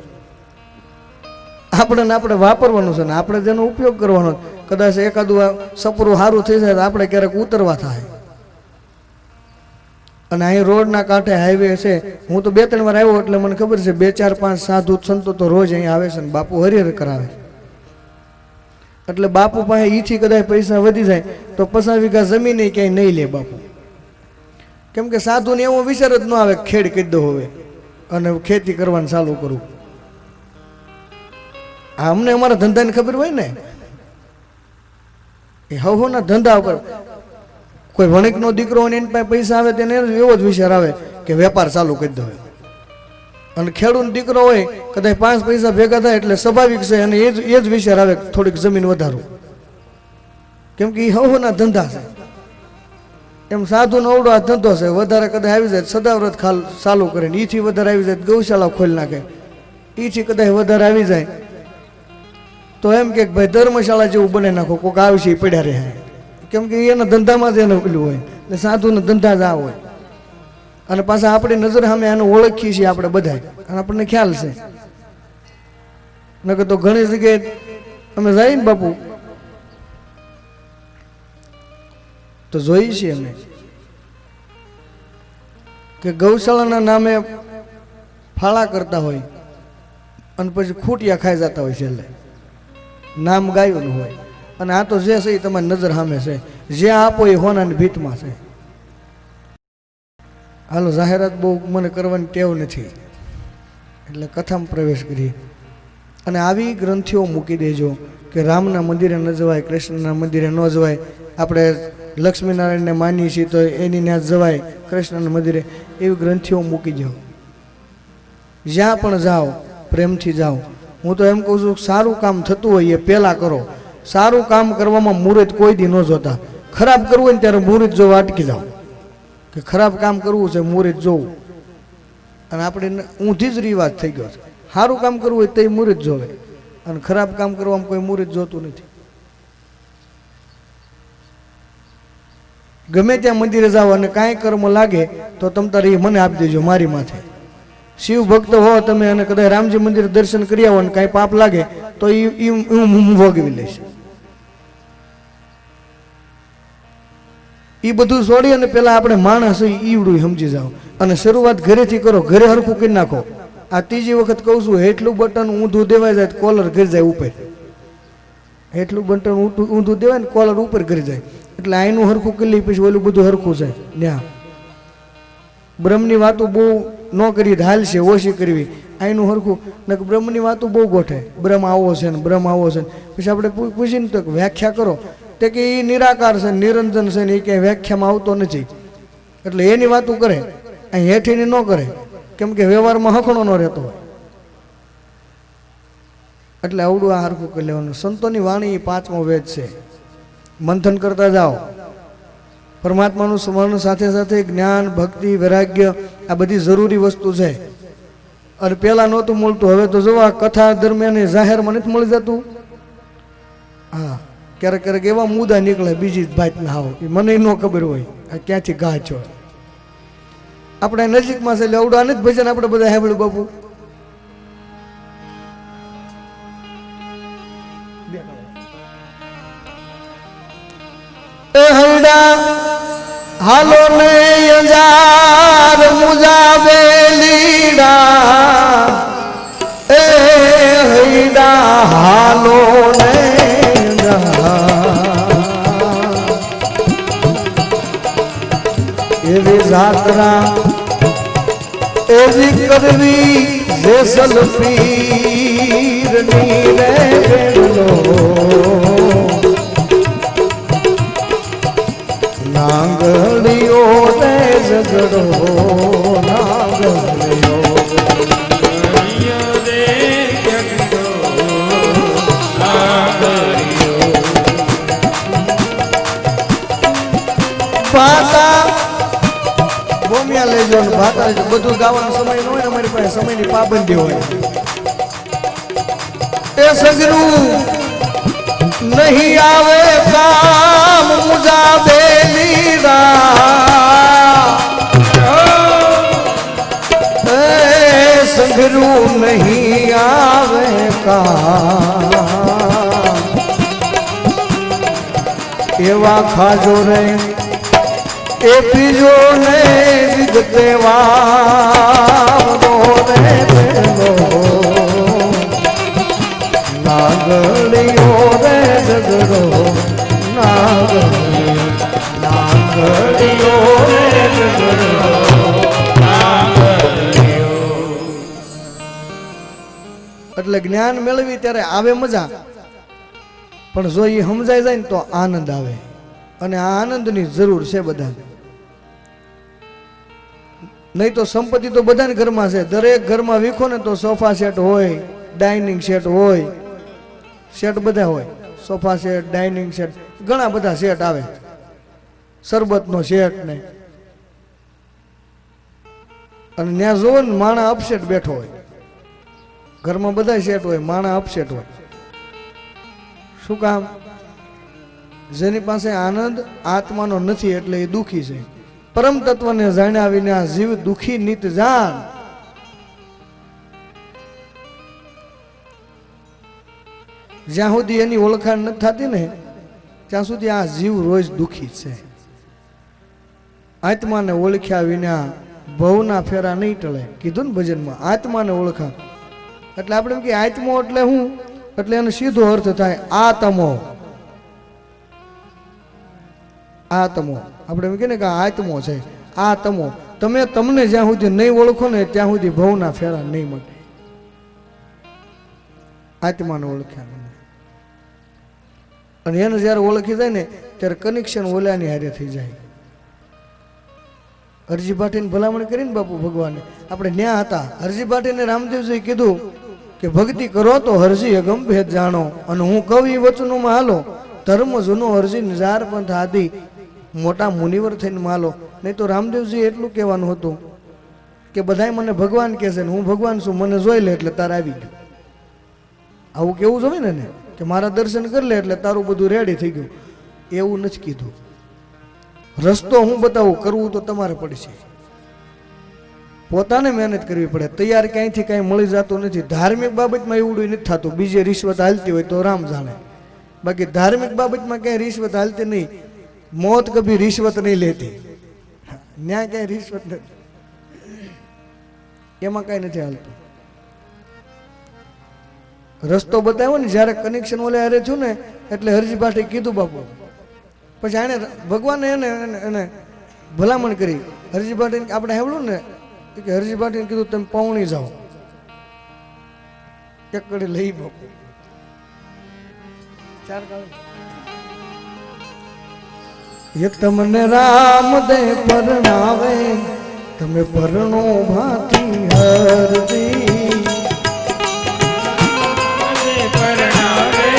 આપણે વાપરવાનું છે ને આપણે જેનો ઉપયોગ કરવાનો. કદાચ એકાદું સપરું સારું થઈ જાય તો આપણે ક્યારેક ઉતરવા થાય. અને અહીં રોડના કાંઠે હાઈવે છે. હું તો 2-3 વાર આવ્યો એટલે મને ખબર છે 2, 4, 5 સાધુ સંતો તો રોજ અહીં આવે છે ને બાપુ હરિહર કરાવે. એટલે બાપુ પાસે ઈથી કદાચ પૈસા વધી જાય તો 50 વીઘા જમીન ક્યાંય નહીં લે બાપુ. કેમ કે સાધુને એવો વિચાર જ ન આવે ખેડ કરી દો હવે અને ખેતી કરવાનું ચાલુ કરું. અમને અમારા ધંધાની ખબર હોય ને, એ હવના ધંધા ઉપર કોઈ વણિકનો દીકરો હોય એની પાસે પૈસા આવે તેને એવો જ વિચાર આવે કે વેપાર ચાલુ કરી દો. અને ખેડૂત દીકરો હોય કદાચ 5 પૈસા ભેગા થાય એટલે સ્વાભાવિક છે અને એ જ વિચાર આવે થોડીક જમીન વધારું. કેમ કે એ હવના ધંધા છે. એમ સાધુનો અવડો આ ધંધો છે. વધારે કદાચ આવી જાય સદાવ્રત ચાલુ કરે ને એથી વધારે આવી જાય ગૌશાળા ખોલી નાખે. એથી કદાચ વધારે આવી જાય તો એમ કે ભાઈ ધર્મશાળા જેવું બને નાખો, કોઈક આવશે પડ્યા રહે. કેમ કે એના ધંધામાં જ એને પેલું હોય ને સાધુના ધંધા જ આ હોય. અને પાછા આપણી નજર સામે આને ઓળખીએ છીએ આપણે બધા અને આપણને ખ્યાલ છે. નકર તો ઘણી જગ્યાએ અમે જઈએ ને બાપુ તો જોઈએ છીએ અમે કે ગૌશાળાના નામે ફાળા કરતા હોય અને પછી ખૂટિયા ખાઈ જતા હોય છેલ્લે. નામ ગાયું હોય. અને આ તો જે છે એ તમારી નજર સામે છે. જે આપો એ હોનાની ભીતમાં છે. હાલો, જાહેરાત બહુ મને કરવાની ટેવ નથી એટલે કથામાં પ્રવેશ કરીએ. અને આવી ગ્રંથિઓ મૂકી દેજો કે રામના મંદિરે ન જવાય, કૃષ્ણના મંદિરે ન જવાય. આપણે લક્ષ્મીનારાયણને માનીએ છીએ તો એની ત્યાં જવાય, કૃષ્ણના મંદિરે. એવી ગ્રંથિઓ મૂકી જાઓ. જ્યાં પણ જાઓ પ્રેમથી જાઓ. હું તો એમ કહું છું સારું કામ થતું હોય એ પહેલાં કરો. સારું કામ કરવામાં મુહૂર્ત કોઈ દી ન જોતા. ખરાબ કરવું હોય ને ત્યારે મુહૂર્ત જોવા અટકી જાઓ કે ખરાબ કામ કરવું છે મુહૂર્ત જોવું. અને આપણે ઊંધી જ રિવાજ થઈ ગયો છે. સારું કામ કરવું હોય તો એ મુહૂર્ત જોવે અને ખરાબ કામ કરવામાં કોઈ મુહૂર્ત જોતું નથી. ગમે ત્યાં મંદિરે જાઓ અને કાંઈ કર્મ લાગે તો તમ તારે એ મને આપી દેજો મારી માથે. શિવ ભક્ત હો તમે અને કદાચ રામજી મંદિર દર્શન કરી આવો અને કાંઈ પાપ લાગે તો એ હું ભોગવી લઈશ. એ બધું છોડી અને પેલા આપણે માણસ ઈવડું સમજી જાઓ અને શરૂઆત ઘરેથી કરો. ઘરે હરખું કરી નાખો. આ ત્રીજી વખત કહું છું, હેઠલું બટન ઊંધું દેવાય જાય કોલર ઘરી જાય ઉપર. હેઠલું બટન ઊંધું દેવાય ને કોલર ઉપર ઘરી જાય એટલે આઈનું હરખું કરી લઈ પછી ઓલું બધું હરખું જાય. ત્યાં બ્રહ્મની વાતો બહુ ન કરી હાલશે, ઓછી કરવી. અહીંનું હરખું ને બ્રહ્મની વાતો બહુ ગોઠે, બ્રહ્મ આવો છે ને બ્રહ્મ આવો છે ને. પછી આપણે પૂછીને તો વ્યાખ્યા કરો તે કે એ નિરાકાર છે નિરંજન છે ને એ ક્યાંય વ્યાખ્યામાં આવતો નથી, એટલે એની વાતો કરે, અહીં હેઠીની ન કરે, કેમ કે વ્યવહારમાં હખણો ન રહેતો હોય. એટલે આવડું આ હરખું કરી લેવાનું. સંતોની વાણી એ 5મો વેદ છે. મંથન કરતા જાઓ, પરમાત્માનું સ્મરણ સાથે સાથે જ્ઞાન ભક્તિ વૈરાગ્ય આ બધી જરૂરી વસ્તુ છે. અને પહેલાં નહોતું મળતું, હવે તો જોવા કથા દરમિયાન જાહેરમાં નથી મળી જતું. હા, ક્યારેક ક્યારેક એવા મુદ્દા નીકળે બીજી જ ભાતના હાવ, એ મને ન ખબર હોય આ ક્યાંથી ઘા છો. આપણે નજીકમાં છે એટલે અવડું આને જ ભજન આપણે બધા સાંભળ્યું બાપુ. એ હૈડા હાલો ને યજાર મુજાબે લીડા, એ હૈડા હાલો ને એવી જાત્રા એવી કરવી જેસલ પીરની રે બેલો, નાંગળીઓ રે ઝઘડો નાંગળીઓ ભાતા ભૂમિયા લેજો ને ભાતા લેજો. બધું ગાવાનો સમય ન હોય, અમારી પાસે સમયની પાબંદી હોય. એ સગરું નહીં આવે કામ મુજા બેલીરા, એ સગરું નહીં આવે કામ એવા ખાજો રે એ પીજો ને વિગતે વાળો રે પેલો, નાગણીઓ રે ઝઘડો નાગણીઓ રે ઝઘડો નાગણીઓ. એટલે જ્ઞાન મેળવી ત્યારે આવે મજા, પણ જો એ સમજાઈ જાય ને તો આનંદ આવે, અને આ આનંદની જરૂર છે બધાને. નહીં તો સંપત્તિ તો બધાને ઘરમાં છે, દરેક ઘરમાં વીખો ને તો સોફા સેટ હોય, ડાઇનિંગ સેટ હોય, સેટ બધા હોય, સોફા સેટ ડાઇનિંગ સેટ ઘણા બધા સેટ આવે, શરબતનો સેટ ને. અને ત્યાં જોવો ને માણા અપસેટ બેઠો હોય, ઘરમાં બધા સેટ હોય, માણા અપસેટ હોય. શું કામ? જેની પાસે આનંદ આત્માનો નથી એટલે એ દુઃખી છે. પરમ તત્વને જાણ્યા વિના જીવ દુઃખી નિત જાણ. જ્યાં સુધી એની ઓળખાણ નથી થતી ને ત્યાં સુધી આ જીવ રોજ દુઃખી છે. આત્માને ઓળખ્યા વિના ભવના ફેરા નહીં ટળે. કીધું ને ભજનમાં આત્માને ઓળખા એટલે આપણે એમ કે આત્મો એટલે હું, એટલે એનો સીધો અર્થ થાય આત્મો. આત્મો આપણે એમ કે ને કે આત્મો છે, આત્મો. તમે તમને જ્યાં સુધી નહીં ઓળખો ને ત્યાં સુધી ભવના ફેરા નહીં મળે. આત્માને ઓળખ્યા અને એને જયારે ઓળખી જાય ને ત્યારે કનેક્શન ઓલાની હારે થઈ જાય. હરજી ભાટીને ભલામણ કરીને બાપુ ભગવાને આપણે ન્યા હતા. હરજી ભાટીને રામદેવજી કીધું કે ભક્તિ કરો તો હરજી અગમ ભેદ જાણો, અને હું કવિ વચનોમાં હાલો ધર્મ જૂનો હરજી નિજાર પંથ આદિ મોટા મુનિવર થઈને માલો. નહીં તો રામદેવજી એટલું કહેવાનું હતું કે બધાય મને ભગવાન કહે છે ને હું ભગવાન છું, મને જોઈ લે એટલે તારે આવી ગયું. આવું કેવું જોઈએ ને કે મારા દર્શન કરી લે એટલે તારું બધું રેડી થઈ ગયું. એવું નથી કીધું. રસ્તો હું બતાવું, કરવું તો તમારે પડશે. પોતાને મહેનત કરવી પડે. તૈયાર ક્યાંયથી કાંઈ મળી જતું નથી. ધાર્મિક બાબતમાં એવડું નથી થતું. બીજે રિશ્વત હાલતી હોય તો રામ જાણે, બાકી ધાર્મિક બાબતમાં ક્યાંય રિશ્વત હાલતી નહીં. મોત કભી રિશ્વત નહીં લેતી. ન્યાય ક્યાંય રિશ્વત નથી, એમાં કાંઈ નથી હાલતું. રસ્તો બતાવ્યો ને જ્યારે કનેક્શન ઓલે હારે છું ને એટલે હરજી ભાટી કીધું બાપુ. પછી આને ભગવાને એને ભલામણ કરી. હરજી ભાટીને આપણે સાંભળ્યું ને કે હરજી ભાટીને કીધું તમે પૌણી જાઓ. એક કડી લઈ બાપુ ચાર ગાવ એ તમને રામ દે પરણાવે તમે પરણો ભાતી હરદી પરણાવે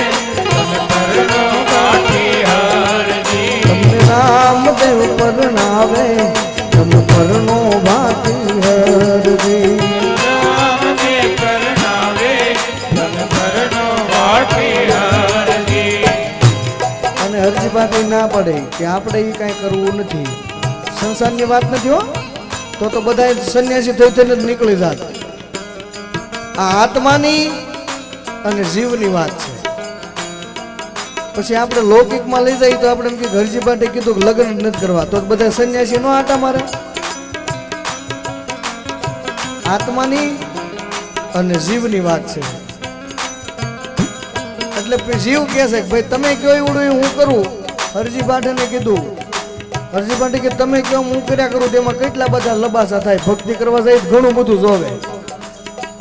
તમે પરણો ભાતી હરદી તમને રામ દેવ પરણાવે તમે પરણો ભાતી હરદી હરજી બાકી ના પડે કે આપણે એ કાંઈ કરવું નથી સંસારની વાત નથી હો તો બધા સંન્યાસી થઈ થઈને જ નીકળી જાત આ આત્માની અને જીવની વાત છે પછી આપણે લૌકિકમાં લઈ જઈએ તો આપણે એમ કે હરજી બાટે કીધું કે લગ્ન જ નથી કરવા તો બધા સંન્યાસી નો આટા મારે આત્માની અને જીવની વાત છે એટલે જીવ કહે છે કે ભાઈ તમે કયો એવડું હું કરું હરજી બાઠાને કીધું હરજી બાઠે કે તમે કયો હું કર્યા કરું તેમાં કેટલા બધા લબાસા થાય ભક્તિ કરવા જાય ઘણું બધું જોવે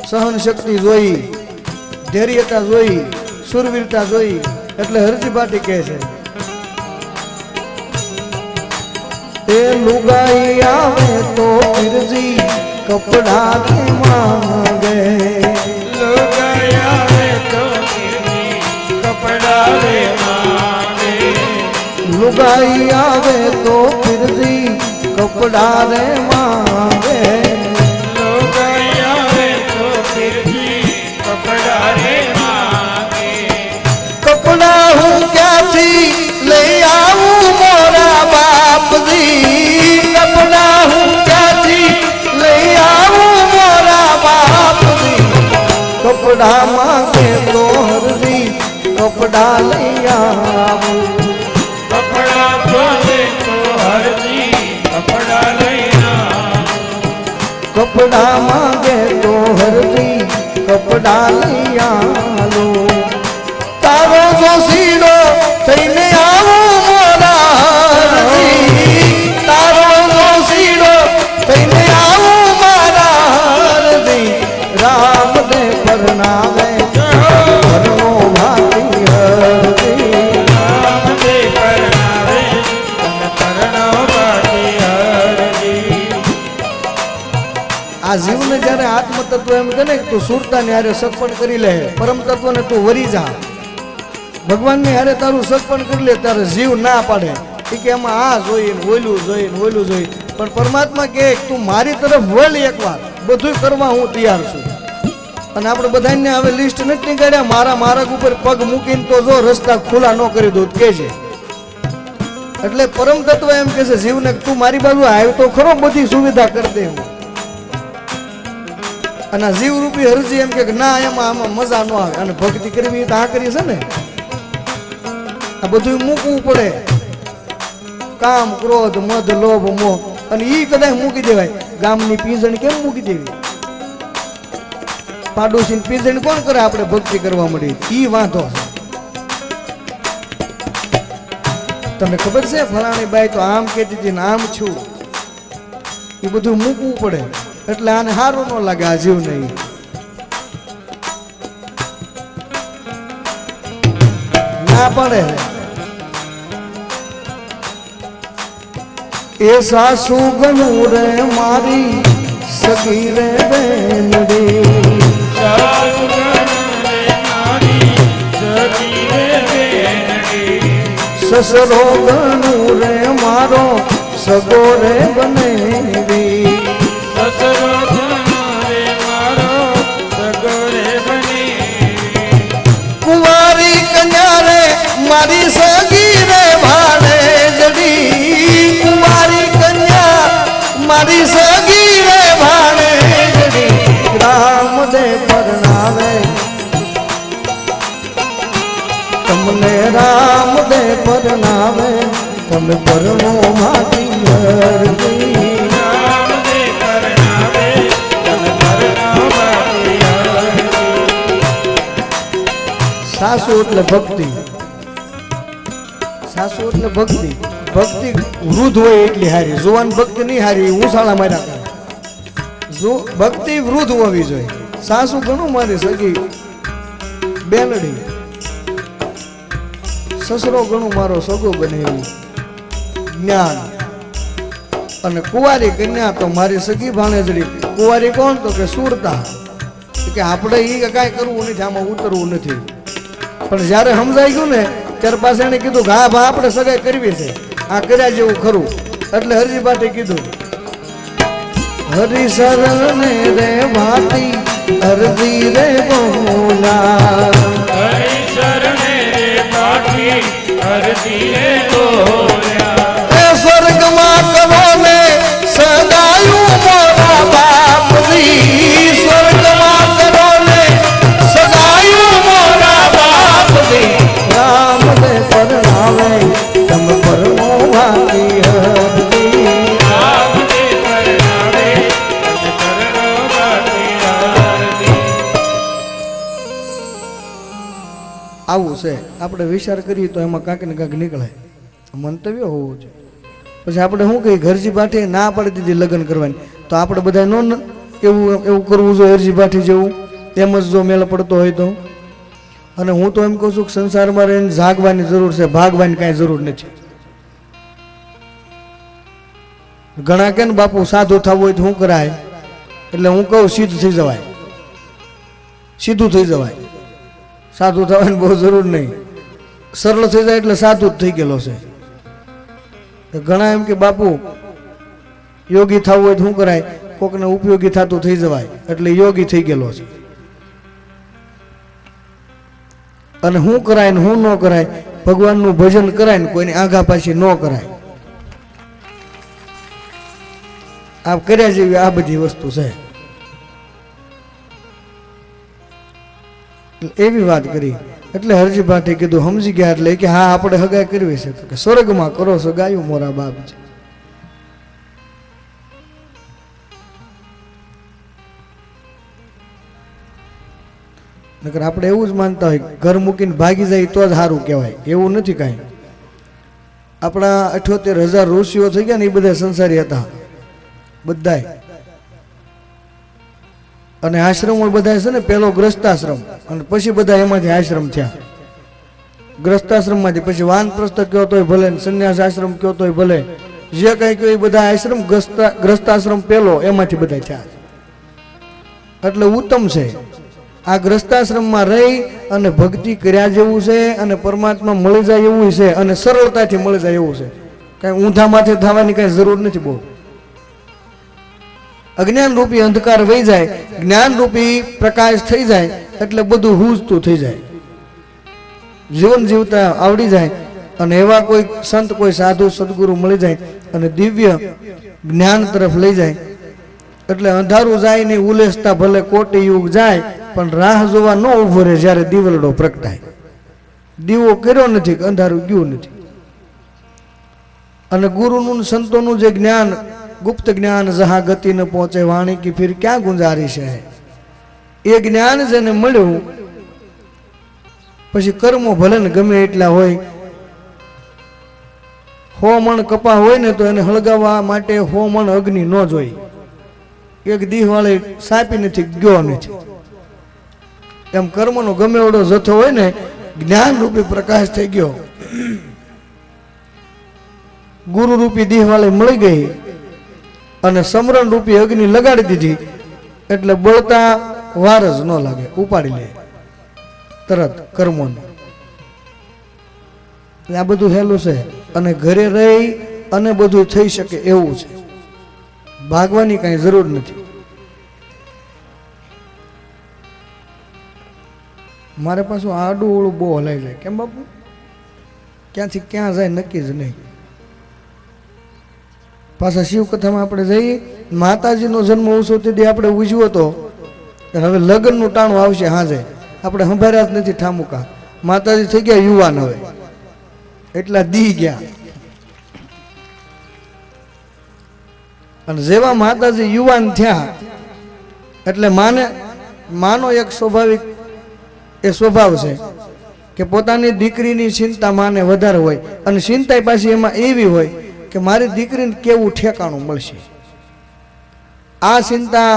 સહન શક્તિ જોઈ ધૈર્યતા જોઈ સુરવીરતા જોઈ એટલે હરજી બાઠી કહે છે એ લુગાઈ આવે તો ફિરજી કપડા કે માંગે લુગાઈ આવે તો કપડા રે માંગે લુગાઈ આવે તો ફિરજી કપડા રે માંગે લુગાઈ આવે તો ફિરજી કપડા રે માંગે કપડા હું ક્યાંથી લઈ આવું મોરા બાપજી કપડા હું ક્યાંથી લઈ આવું મોરા બાપજી કપડા માંગે તો હરજી કપડા લઈ આવું કપડા જોવે તો હરજી કપડા લઈ આવું કપડા માંગે તો હરજી કપડા લઈ આલો તારો જો સીડો થઈને આવું મોરા હરજી તારો જો સીડો થઈને આવું મારા હરજી રામ દે પરણાવે પરણો ભાતી હરજી રામ દે પરણાવે તને પરણો ભાતી હરજી આ જીવને જ્યારે આત્મ તત્વ એમ કહે ને કે તું સુરતાને હારે સગપણ કરી લે પરમ તત્વને તું વરી જા ભગવાનને હારે તારું સગપણ કરી લે તારે જીવ ના પાડે એ કે એમાં આ જોઈએ ઓયલું જોઈએ ઓયલું જોઈએ પણ પરમાત્મા કહે તું મારી તરફ વળ એકવાર બધું કરવા હું તૈયાર છું અને આપણે બધાને હવે લિસ્ટ નથી નીકળ્યા મારા માર્ગ ઉપર પગ મૂકીને તો જો રસ્તા ખુલ્લા ન કરી દઉં કે છે એટલે પરમ તત્વ એમ કહે છે જીવને તું મારી બાજુ આવ્યો તો ખરો બધી સુવિધા કરી દે હું અને જીવ રૂપી હરજી એમ કે ના એમાં આમાં મજા ન આવે અને ભક્તિ કરવી તો આ કરી છે ને આ બધું મૂકવું પડે કામ ક્રોધ મદ લોભ મોહ અને ઈ કદાચ મૂકી દેવાય ગામની પીંજણ કેમ મૂકી દેવી પાડોશી પીંજણ કોણ કરે આપણે ભક્તિ કરવા મળી ઈ વાંધો તમને ખબર છે ફલાણી બાઈ તો આમ કહેતી હતી ને આમ છું એ બધું મૂકવું પડે એટલે આને સારું ન લાગે આ જીવ નહીં ના પડે એ સાસુ ગણું રે મારી સગી રે બેન રે સાસુ ગણ રે મારી સગી રે બેનડી સસરો ગણું રે મારો સગો રે બનેવી સસરો ગણ રે મારો સગો રે બનેવી કુંવારી કન્યા રે મારી સગી રે ભાડે જડી કુંવારી કન્યા મારી સગી રે ભાડે જડી રામ દે પરણાવે તમને રામ દે પરણાવે તમે પરણો માટી હરજી રામ દે પરણાવે તને પરણો ભાતી હરજી સાસુ એટલે ભક્તિ સાસુ એટલે ભક્તિ ભક્તિ વૃદ્ધ હોય એટલી હારી જુવાન ભક્તિ નહીં હારી હું શાળા માર્યા કરે જો ભક્તિ વૃદ્ધ હોવી જોઈએ સાસુ ઘણું મારી સગી બેલડી સસરો ઘણું મારો સગો બને એવું જ્ઞાન અને કુંવારી કન્યા તો મારી સગી ભાણેજડી. કુંવારી કોણ? તો કે સુરતા. કે આપણે એ કાંઈ કરવું નથી, આમાં ઉતરવું નથી. પણ જ્યારે સમજાઈ ગયું ને ત્યારે પાછા એને કીધું કે હા ભા આપણે સગાઈ કરવી છે, આ કર્યા જેવું ખરું. એટલે હરજી ભાટે કીધું હરી શરણે રે ભાતી અરજી રે બોલા, હરિ શરણે રે પાટી અરજી રે બોલ્યા. એ સ્વર્ગમાં કરો ને સદાયું મોરા બાપજી, સ્વર્ગમાં કરો ને સદાયું મોરા બાપજી. રામ દે પરણાવે તમ પરમો ભાતી હરજી. રામ દે પરણાવે અને પરણો ભાતી આરતી. આવું છે. આપણે વિચાર કરીએ તો એમાં કાંક ને કાંક નીકળે, મંતવ્ય હોવું જોઈએ. પછી આપણે શું કહીએ, ઘરજી ભાઠી ના પાડી દીધી લગ્ન કરવાની, તો આપણે બધા નો એવું કરવું જોઈએ હરજી ભાઠી જેવું. એમ જ જો મેળ પડતો હોય તો. અને હું તો એમ કહું છું કે સંસારમાં રહીને જાગવાની જરૂર છે, ભાગવાની કાંઈ જરૂર નથી. ઘણા કે ને બાપુ સાધુ થવું હોય તો શું કરાય? એટલે હું કહું સીધું થઈ જવાય, સીધું થઈ જવાય. સાધુ થવાની બહુ જરૂર નહીં, સરળ થઈ જાય એટલે સાધુ જ થઈ ગયેલો છે. ઘણા એમ કે બાપુ યોગી થવું હોય તો શું કરાય? કોકને ઉપયોગી થતું થઈ જવાય એટલે યોગી થઈ ગયેલો છે. અને શું કરાય ને શું ન કરાય? ભગવાનનું ભજન કરાય ને કોઈની આઘા પાછી ન કરાય. આ કર્યા જેવી આ બધી વસ્તુ છે. એવી વાત કરી એટલે હરજી ભાટે કીધું સમજી ગયા. એટલે કે હા આપણે હગાઈ કરવી છે. તો કે સ્વર્ગમાં કરો સગાયું મોરા બાપ છે. નકર આપણે એવું જ માનતા હોય ઘર મૂકીને ભાગી જાય તો જ સારું કહેવાય, એવું નથી કાંઈ. આપણા 78,000 ઋષિઓ થઈ ગયા ને એ બધા સંસારી હતા બધાય. અને આશ્રમો બધા છે ને, પેલો ગ્રસ્તાશ્રમ અને પછી બધા એમાંથી આશ્રમ થયા. ગ્રસ્તાશ્રમમાંથી પછી વાનપ્રસ્થ કયો તોય ભલે, સંન્યાસ આશ્રમ કયો તોય ભલે, જે કંઈ કયો એ બધા આશ્રમ ગ્રસ્તાશ્રમ પેલો એમાંથી બધા થયા. એટલે ઉત્તમ છે આ ગ્રસ્તાશ્રમમાં રહી અને ભક્તિ કર્યા જેવું છે, અને પરમાત્મા મળી જાય એવું છે, અને સરળતાથી મળી જાય એવું છે. કાંઈ ઊંધા માથે થવાની કાંઈ જરૂર નથી બહુ. અજ્ઞાન રૂપી અંધકાર વહી જાય, જ્ઞાન રૂપી પ્રકાશ થઈ જાય એટલે બધું હુજતું થઈ જાય, જીવન જીવતા આવડી જાય. અને એવા કોઈ સંત કોઈ સાધુ સદગુરુ મળી જાય અને દિવ્ય જ્ઞાન તરફ લઈ જાય એટલે અંધારું જાય નહીં, ઉલેસતા ભલે કોટી યુગ જાય પણ રાહ જોવા ન ઉભો રહે જ્યારે દીવલડો પ્રગટાય. દીવો કર્યો નથી કે અંધારું ગયું નથી. અને ગુરુનું સંતોનું જે જ્ઞાન, ગુપ્ત જ્ઞાન જહા ગતિ ન પહોંચે વાણી કી ફિર ક્યાં ગુંજારિશ હે, એ જ્ઞાન જેને મળ્યું પછી કર્મો ભલે ને ગમે એટલા હોય, 100 મણ કપા હોય ને તો એને હળગાવવા માટે 100 મણ અગ્નિ ન જોઈ. એક દીહ વાળે સાપી નથી ગયો નથી. એમ કર્મનો ગમે એવડો જથ્થો હોય ને, જ્ઞાન રૂપી પ્રકાશ થઈ ગયો, ગુરુ રૂપી દીહ વાળે મળી ગઈ અને સમરણ રૂપી અગ્નિ લગાડી દીધી એટલે બળતા વાર જ ન લાગે, ઉપાડી લે તરત કર્મોને. આ બધું હેલું છે અને ઘરે રહી અને બધું થઈ શકે એવું છે, ભાગવાની કઈ જરૂર નથી. મારે પાછું આડું ઓળું બહુ હલાઈ જાય. કેમ બાપુ? ક્યાંથી ક્યાં જાય નક્કી જ નહીં. પાછા શિવકથામાં આપણે જઈએ, માતાજીનો જન્મ ઉત્સવ તેથી આપણે ઉજવ્યો હતો, હવે લગ્નનું ટાણું આવશે હાજે, આપણે સંભાળ્યા જ નથી ઠામુકા. માતાજી થઈ ગયા યુવાન, હવે એટલા દી ગયા. અને જેવા માતાજી યુવાન થયા એટલે માનો એક સ્વાભાવિક એ સ્વભાવ છે કે પોતાની દીકરીની ચિંતા માને વધારે હોય, અને ચિંતા પાછી એમાં એવી હોય કે મારી દીકરીને કેવું ઠેકાણું મળશે. આ ચિંતા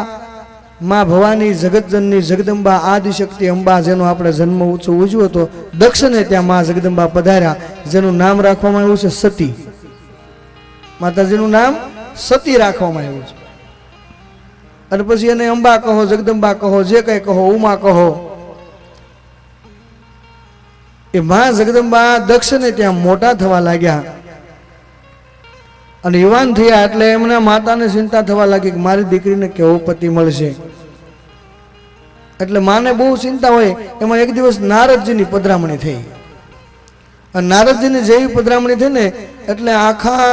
માં ભવાની જગતજનની જગદંબા આદિશક્તિ અંબા જેનો આપણે જન્મ ઉત્સવ ઉજવ્યો હતો દક્ષને ત્યાં માં જગદંબા પધાર્યા જેનું નામ રાખવામાં આવ્યું છે સતી માતાજીનું નામ સતી રાખવામાં આવ્યું છે અને પછી એને અંબા કહો જગદંબા કહો જે કંઈ કહો ઉમા કહો એ માં જગદંબા દક્ષને ત્યાં મોટા થવા લાગ્યા અને યુવાન થયા એટલે એમના માતાને ચિંતા થવા લાગી કે મારી દીકરીને કેવો પતિ મળશે એટલે માને બહુ ચિંતા હોય એમાં એક દિવસ નારદજીની પધરામણી થઈ અને નારદજીની જેવી પધરામણી થઈ ને એટલે આખા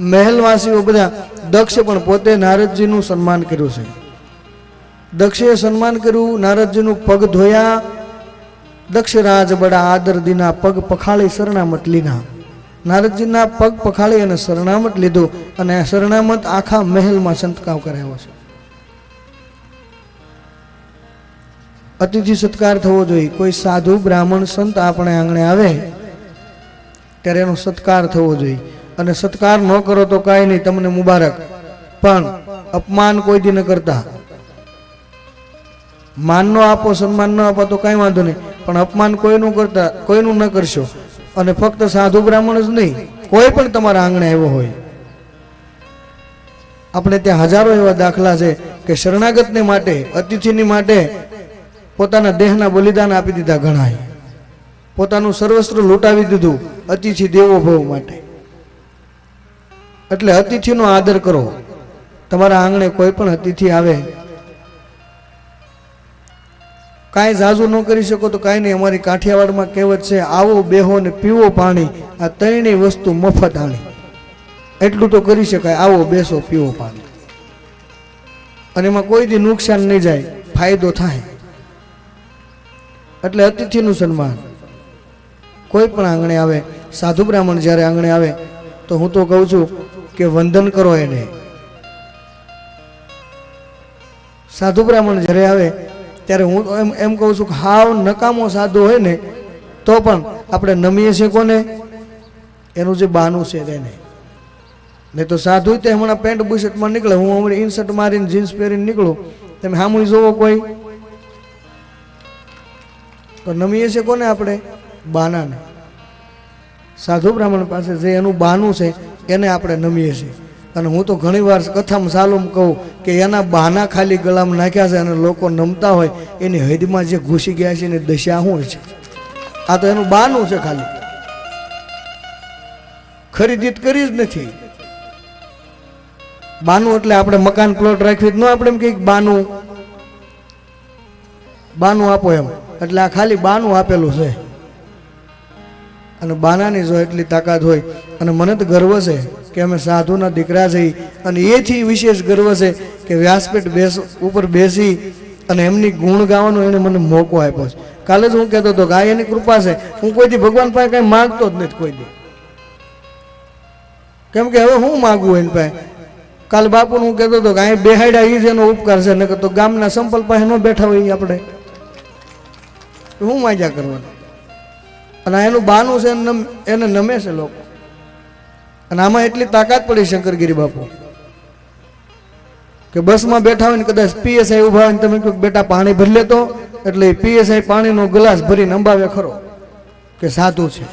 મહેલવાસીઓ બધા દક્ષે પણ પોતે નારદજીનું સન્માન કર્યું છે દક્ષે સન્માન કર્યું નારદજીનું પગ ધોયા દક્ષરાજ બડા આદર દીના પગ પખાળી શરણામત લીધા નારદજીના પગ પખાળી અને શરણામત લીધું અને આ શરણામત આખા મહેલમાં સંતકાવ કરાયો છે અતિથિ સત્કાર થવો જોઈએ કોઈ સાધુ બ્રાહ્મણ સંત આપણે આંગણે આવે ત્યારે એનો સત્કાર થવો જોઈએ અને સત્કાર ન કરો તો કાંઈ નહીં તમને મુબારક પણ અપમાન કોઈ દી ન કરતા માન ન આપો સન્માન ન આપો તો કાંઈ વાંધો નહીં પણ અપમાન કોઈનું કરતા કોઈનું ન કરશો અને ફક્ત સાધુ બ્રાહ્મણ જ નહીં કોઈ પણ તમારા આંગણે આવ્યો હોય આપણે ત્યાં હજારો એવા દાખલા છે કે શરણાગતને માટે અતિથિની માટે પોતાના દેહના બલિદાન આપી દીધા ઘણાએ પોતાનું સર્વસ્ત્ર લૂંટાવી દીધું અતિથિ દેવો ભવ માટે એટલે અતિથિનો આદર કરો તમારા આંગણે કોઈ પણ અતિથિ આવે કાંઈ ઝાઝું ન કરી શકો તો કાંઈ નહીં અમારી કાઠિયાવાડમાં કહેવત છે આવો બેહો ને પીવો પાણી આ ત્રણેય વસ્તુ મફત આણી એટલું તો કરી શકાય આવો બેસો પીવો પાણી અને એમાં કોઈ દી નુકસાન નહીં જાય ફાયદો થાય એટલે અતિથિનું સન્માન કોઈ પણ આંગણે આવે સાધુ બ્રાહ્મણ જ્યારે આંગણે આવે તો હું તો કહું છું કે વંદન કરો એને સાધુ બ્રાહ્મણ જ્યારે આવે ત્યારે હું એમ કહું છું કે હાવ નકામો સાધુ હોય ને તો પણ આપણે નમીએ છીએ કોને એનું જે બાનું છે તેને નહીં તો સાધુ તે હમણાં પેન્ટ બુશર્ટમાં નીકળે હું હમણાં ઇનશર્ટ મારીને જીન્સ પહેરીને નીકળું તમે સામું જોવો કોઈ તો નમીએ છીએ કોને આપણે બાનાને સાધુ બ્રાહ્મણ પાસે જે એનું બાનું છે એને આપણે નમીએ છીએ અને હું તો ઘણી વાર કથામાં સાલુમ કહું કે એના બહાના ખાલી ગળામાં નાખ્યા છે અને લોકો નમતા હોય એની હદમાં જે ઘૂસી ગયા છે એની દશા શું છે આ તો એનું બાનું છે ખાલી ખરીદી કરી જ નથી બાનું એટલે આપણે મકાન પ્લોટ રાખવી ન આપણે એમ કે બાનું આપો એમ એટલે આ ખાલી બાનું આપેલું છે અને બાનાની જો એટલી તાકાત હોય અને મને તો ગર્વ છે કે અમે સાધુના દીકરા જઈ અને એથી વિશેષ ગર્વ છે કે વ્યાસપીઠ ઉપર બેસી અને એમની ગુણ ગાવાનો એને મને મોકો આપ્યો છે કાલે જ હું કહેતો હતો કે આ એની કૃપા છે હું કોઈથી ભગવાન પાસે કાંઈ માગતો જ નથી કોઈ દી કેમ કે હવે હું માગું એની પાસે કાલ બાપુને હું કહેતો હતો કે અહીં બેહાડ્યા એ જ એનો ઉપકાર છે નકર તો ગામના સંપલ પાસે ન બેઠા હોય આપણે હું માગ્યા કરવાનું અને એનું બાનું છે એને નમે છે લોકો અને આમાં એટલી તાકાત પડી શંકરગીરી બાપુ કે બસમાં બેઠા હોય ને કદાચ પીએસઆઈ ઉભા હોય ને તમે કહો બેટા પાણી ભરી લેતો એટલે પીએસઆઈ પાણીનો ગ્લાસ ભરીને અંબાવે ખરો કે સાધુ છે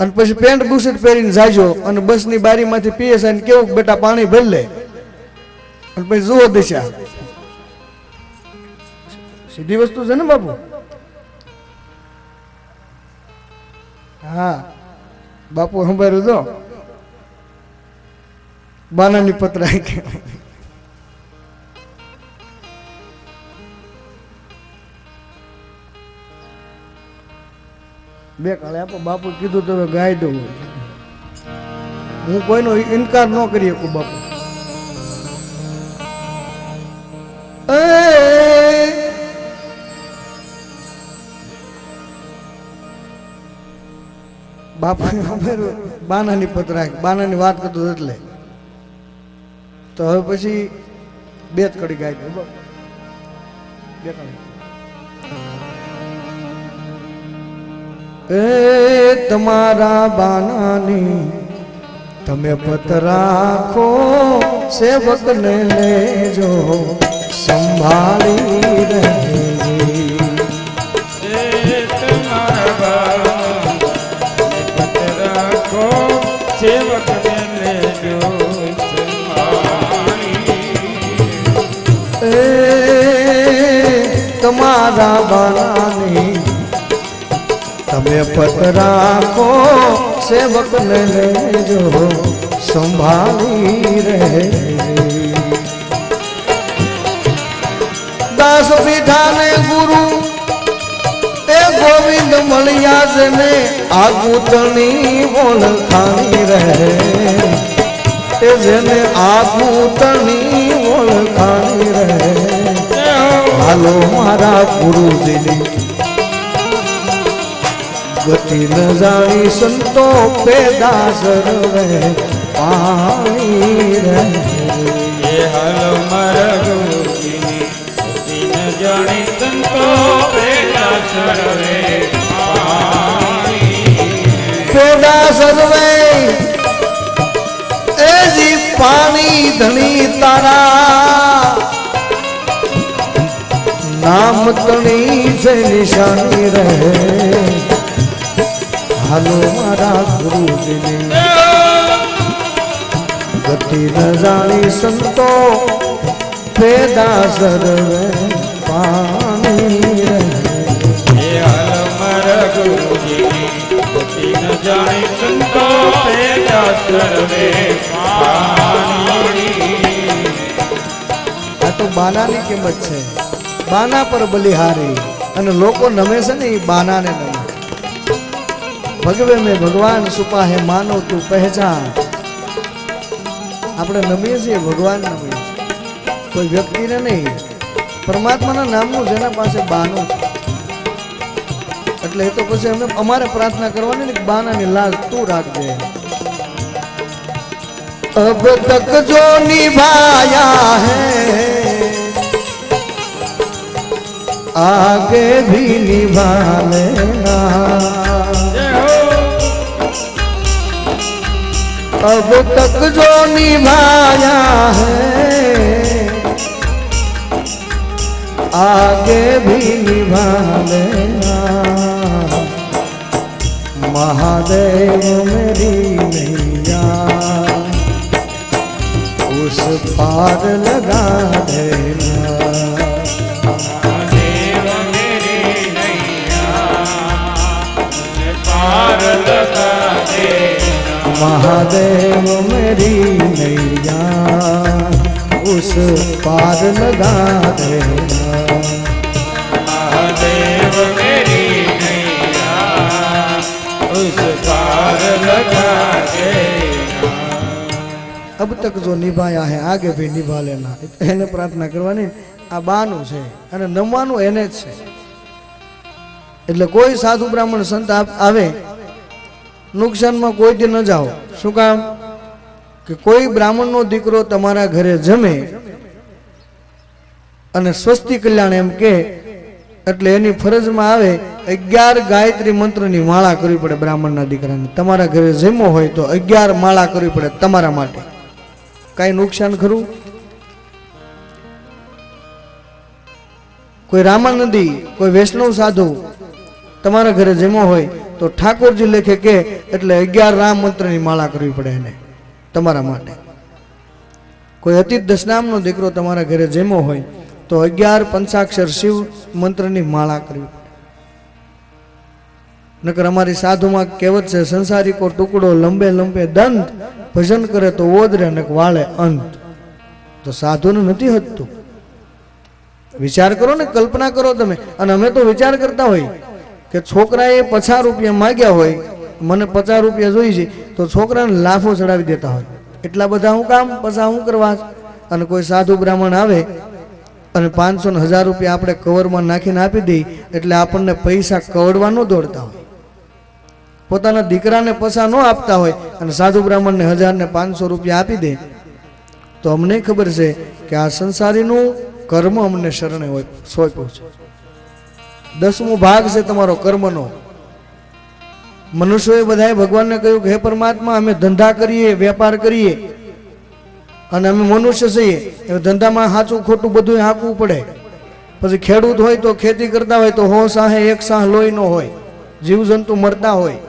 અને પછી પેન્ટ બુશર્ટ પહેરીને જાજો અને બસની બારીમાંથી પીએસઆઈ ને કેવું બેટા પાણી ભરી લે અને પછી જુઓ દિશા સીધી વસ્તુ છે ને બાપુ હા બાપુ સંભાળ્યું તો બાનાની પતરાય કે બે કાળે આપો બાપુ કીધું તો ગાય દઉં હું કોઈનો ઇનકાર ન કરી શકું બાપુ બાપુ બાનાની પતરાય બાનાની વાત કરતો એટલે તો હવે પછી બે જ કડી ગાય દે બે કડી તમારા બાનાની તમે પત રાખો સેવકને લેજો સંભાળી રહેજે તમારા પત રાખો સેવકને લેજો સંભાળી. તમારા બાનાની તમે પત રાખો સેવકને લેજો સંભાળી રહેજે દાસ પીઠાને ગુરુ એ ગોવિંદ મળ્યા છે ને આગુતણી ઓળખાણી રહે એ જેને આગુતણી ઓળખાણી રહે હાલો મારા ગુરુજીની ગતિ ન જાણી સંતો પેદા સર્વે પાણી રહે હાલો મારા ગુરુજીની ગતિ ન જાણી સંતો પેદા સર્વે પાણી. પેદા સર્વે એજી પાણી ધણી તારા નામ તણી છે નિશાની રહે હાલો મારા ગુરુજીની ગતિ ન જાણી સંતો પેદા સર્વે પાણી રહે હાલો મારા ગુરુજીની ગતિ ન જાણી સંતો પેદા સર્વે પાણી. આ તો બાનાની કિંમત છે બાના પર બલિહારી અને લોકો નમે છે ને એ બાનાને નમે ભગવે મેં ભગવાન સુપા હે માનો તું પહેચાન આપણે નમીએ છીએ ભગવાન નમીએ કોઈ વ્યક્તિને નહીં પરમાત્માના નામનું જેના પાસે બાનું છે એટલે એ તો પછી અમે અમારે પ્રાર્થના કરવાની ને બાનાની લાજ તું રાખજે अब तक जो निभाया है आगे भी निभा लेना अब तक जो निभाया है आगे भी निभा लेना महादेव मेरी नैया उस पार लगा देना महादेव मेरी नैया पार लगा देना महादेव मेरी नैया उस पार लगा देना महादेव मेरी नैया उस पार लगा देना. अब तक जो निभाया है आगे भी निभा लेना એને પ્રાર્થના કરવાની આ બાનું છે અને નમવાનું એને જ છે એટલે કોઈ સાધુ બ્રાહ્મણ સંત આવે નુકસાનમાં કોઈથી ન જાઓ શું કામ કે કોઈ બ્રાહ્મણનો દીકરો તમારા ઘરે જમે અને સ્વસ્તિ કલ્યાણ એમ કે એટલે એની ફરજમાં આવે 11 ગાયત્રી મંત્રની માળા કરવી પડે બ્રાહ્મણના દીકરાને તમારા ઘરે જમો હોય તો 11 માળા કરવી પડે તમારા માટે કાઈ નુકસાન ખરું કોઈ રામાનંદી કોઈ વૈષ્ણવ સાધુ તમારા ઘરે જમો હોય તો ઠાકોરજી લેખે કે એટલે 11 રામ મંત્રની માળા કરવી પડે એને તમારા માટે કોઈ અતિત દશનામનો દીકરો તમારા ઘરે જમો હોય તો 11 પંચાક્ષર શિવ મંત્રની માળા કરવી નકર અમારી સાધુમાં કહેવત છે સંસારી કો ટુકડો લંબે લંબે દંત ભજન કરે તો ઓદરે ને વાળે અંત તો સાધુને નથી હદતું વિચાર કરો ને કલ્પના કરો તમે અને અમે તો વિચાર કરતા હોય કે છોકરાએ 50 રૂપિયા માંગ્યા હોય મને 50 રૂપિયા જોઈ છે તો છોકરાને લાફો ચડાવી દેતા હોય એટલા બધા હું કામ પછા હું કરવા અને કોઈ સાધુ બ્રાહ્મણ આવે અને 500 ને 1000 રૂપિયા આપણે કવરમાં નાખીને આપી દઈ એટલે આપણને પૈસા કવડવા ન દોડતા હોય પોતાના દીકરાને પૈસા ન આપતા હોય અને સાધુ બ્રાહ્મણને 1000 ને 500 રૂપિયા આપી દે તો અમને ખબર છે કે આ સંસારીનું કર્મ અમને શરણે હોય સોંપ્યું છે 10મો ભાગ છે તમારો કર્મનો મનુષ્યોએ બધાએ ભગવાનને કહ્યું કે હે પરમાત્મા, અમે ધંધા કરીએ, વેપાર કરીએ અને અમે મનુષ્ય છીએ, એ ધંધામાં સાચું ખોટું બધું હાંકવું પડે. પછી ખેડૂત હોય તો ખેતી કરતા હોય તો 100 સાહે 1 સાહ લોહી નો હોય, જીવજંતુ મરતા હોય.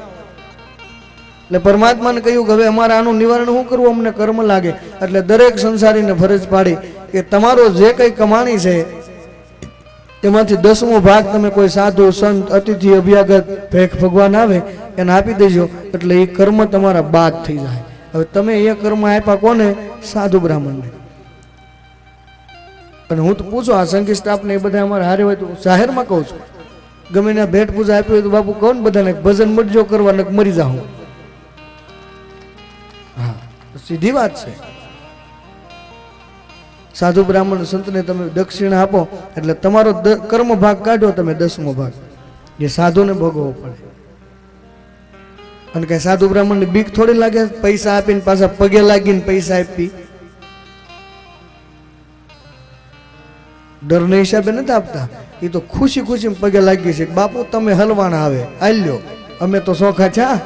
એટલે પરમાત્માને કહ્યું કે હવે અમારે આનું નિવારણ શું કરવું, અમને કર્મ લાગે. એટલે દરેક સંસારીને ફરજ પાડી કે તમારો જે કંઈ કમાણી છે તેમાંથી 10મો ભાગ તમે કોઈ સાધુ, સંત, અતિથિ, અભ્યાગત, ભેખ ભગવાન આવે એને આપી દેજો, એટલે એ કર્મ તમારા બાદ થઈ જાય. હવે તમે એ કર્મ આપ્યા કોને? સાધુ બ્રાહ્મણને. અને હું તો પૂછું, આ સંગીત સ્ટાફને એ બધા અમારે હારે હોય તો જાહેરમાં કહું છું, ગમે ને ભેટ પૂજા આપી હોય તો બાપુ કહો ને બધાને ભજન મટજો કરવા, ને મરી જાઉં. હા, સીધી વાત છે. સાધુ બ્રાહ્મણ સંતને તમે દક્ષિણા આપો એટલે તમારો કર્મ ભાગ કાઢો તમે, 10મો ભાગ એ સાધુને ભોગવવો પડે. અને કઈ સાધુ બ્રાહ્મણની બીક થોડી લાગે? પૈસા આપીને પાછા પગે લાગીને પૈસા આપી, ડરના હિસાબે નથી આપતા. એ તો ખુશી ખુશી પગે લાગી છે, બાપુ તમે હલવાણા આવે આલ્યો, અમે તો સોખા છા.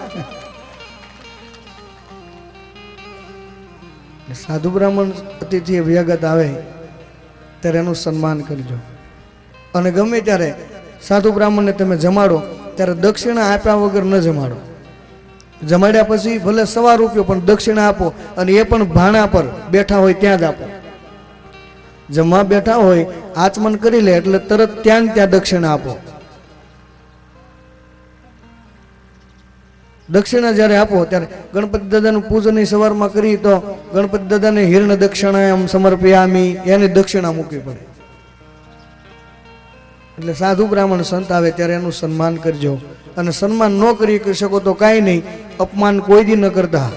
સાધુ બ્રાહ્મણ અતિથિ વ્યગત આવે ત્યારે એનું સન્માન કરજો. અને ગમે ત્યારે સાધુ બ્રાહ્મણને તમે જમાડો ત્યારે દક્ષિણા આપ્યા વગર ન જમાડો. જમાડ્યા પછી ભલે ₹1 પણ દક્ષિણા આપો, અને એ પણ ભાણા પર બેઠા હોય ત્યાં જ આપો. જમવા બેઠા હોય આચમન કરી લે એટલે તરત ત્યાં ને ત્યાં દક્ષિણા આપો. દક્ષિણા જ્યારે આપો ત્યારે ગણપતિ દાદાનું પૂજન સવારમાં કરી તો ગણપતિ દાદાને હિરણ દક્ષિણાયમ સમર્પયામી, એની દક્ષિણા મૂકવી પડે. એટલે સાધુ બ્રાહ્મણ સંત આવે ત્યારે એનું સન્માન કરજો. અને સન્માન ન કરી શકો તો કાંઈ નહીં, અપમાન કોઈ દી ન કરતા.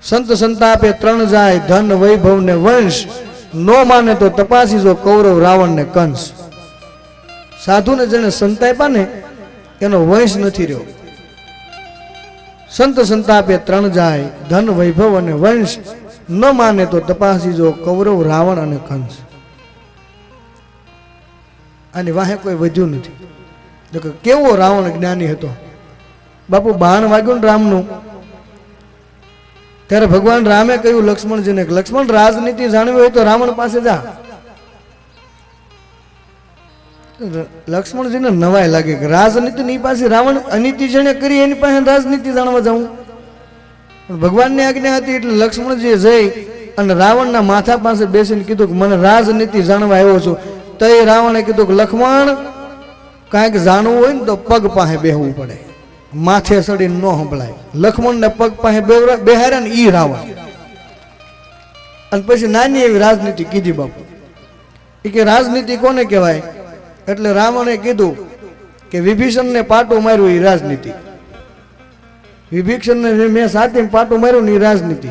સંત સંતાપે 3 જાય, ધન વૈભવ ને વંશ, નો માને તો તપાસી જો કૌરવ રાવણ ને કંસ. સાધુને જેને સંતાપ્યા ને એનો વંશ નથી રહ્યો. સંત સંતાપે 3 જાય, ધન વૈભવ અને વંશ, ન માને તો તપાસી જો કૌરવ રાવણ અને કંસ. આની વાહે કોઈ વધ્યું નથી. કેવો રાવણ જ્ઞાની હતો બાપુ. બાણ વાગ્યું ને રામનું ત્યારે ભગવાન રામે કહ્યું લક્ષ્મણજીને, લક્ષ્મણ રાજનીતિ જાણવી હોય તો રાવણ પાસે જા. લક્ષ્મણજીને નવાઈ લાગે કે રાજનીતિ ની પાસે રાવણ અનીતિ જેને કરી એની પાસે રાજનીતિ જાણવા જાઉં. પણ ભગવાનની આજ્ઞા હતી એટલે લક્ષ્મણજીએ જઈ અને રાવણના માથા પાસે બેસીને કીધું કે મને રાજનીતિ જાણવા આવ્યો છું. તો એ રાવણે કીધું કે લક્ષ્મણ, કાંઈક જાણવું હોય ને તો પગ પાસે બેહવું પડે, માથે સડીને ન સંભળાય. લક્ષ્મણને પગ પાસે બેહાર્યા ને ઈ રાવણ. અને પછી નાની એવી રાજનીતિ કીધી બાપુ. એ કે રાજનીતિ કોને કહેવાય? એટલે રાવણે કીધું કે વિભીષણને પાટું માર્યું એ રાજનીતિ. વિભીષણને મેં સાથીને પાટું માર્યું ને એ રાજનીતિ.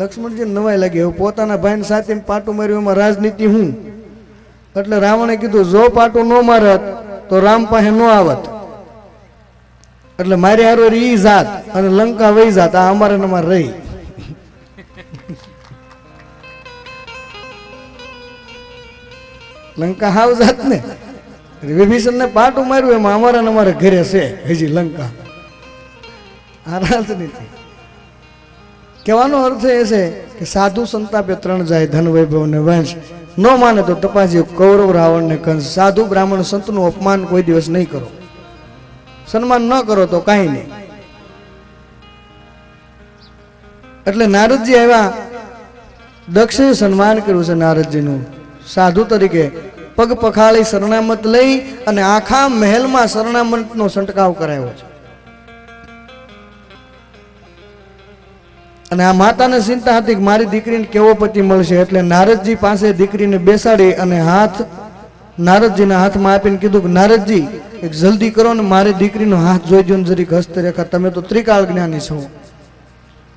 લક્ષ્મણજીને નવાઈ લાગી, હવે પોતાના ભાઈને સાથીને પાટું માર્યું એમાં રાજનીતિ હું? એટલે રાવણે કીધું જો પાટું ન મારત તો રામ પાસે ન આવત. એટલે મારી હારો ઈ જાત અને લંકા વહી જાત, આ અમારે અમારે રહી. લંકા હાવ જાત ને, વિભીષણને પાટું માર્યું એમાં અમારા ને અમારે ઘરે છે હજી લંકા. આ રાજનીતિ. કહેવાનો અર્થ એ છે કે સાધુ સંતાપે 3 જાય, ધન વૈભવ ને વંશ, ન માને તો તપાસી કૌરવ રાવણ ને કંસ. સાધુ બ્રાહ્મણ સંતનું અપમાન કોઈ દિવસ નહીં કરો, સન્માન ન કરો તો કાંઈ નહીં. એટલે નારદજી આવ્યા, દક્ષે સન્માન કર્યું છે નારદજીનું. સાધુ તરીકે પગ પખાળી શરણામત લઈ અને આખા મહેલમાં શરણામતનો છંટકાવ કરાયો છે. અને આ માતાને ચિંતા હતી કે મારી દીકરીને કેવો પતિ મળશે. એટલે નારદજી પાસે દીકરીને બેસાડી અને હાથ નારદજીના હાથમાં આપીને કીધું કે નારદજી એક જલ્દી કરો ને મારી દીકરીનો હાથ જોઈ દો ને જરીક હસ્તરેખા. તમે તો ત્રિકાળ જ્ઞાની છો,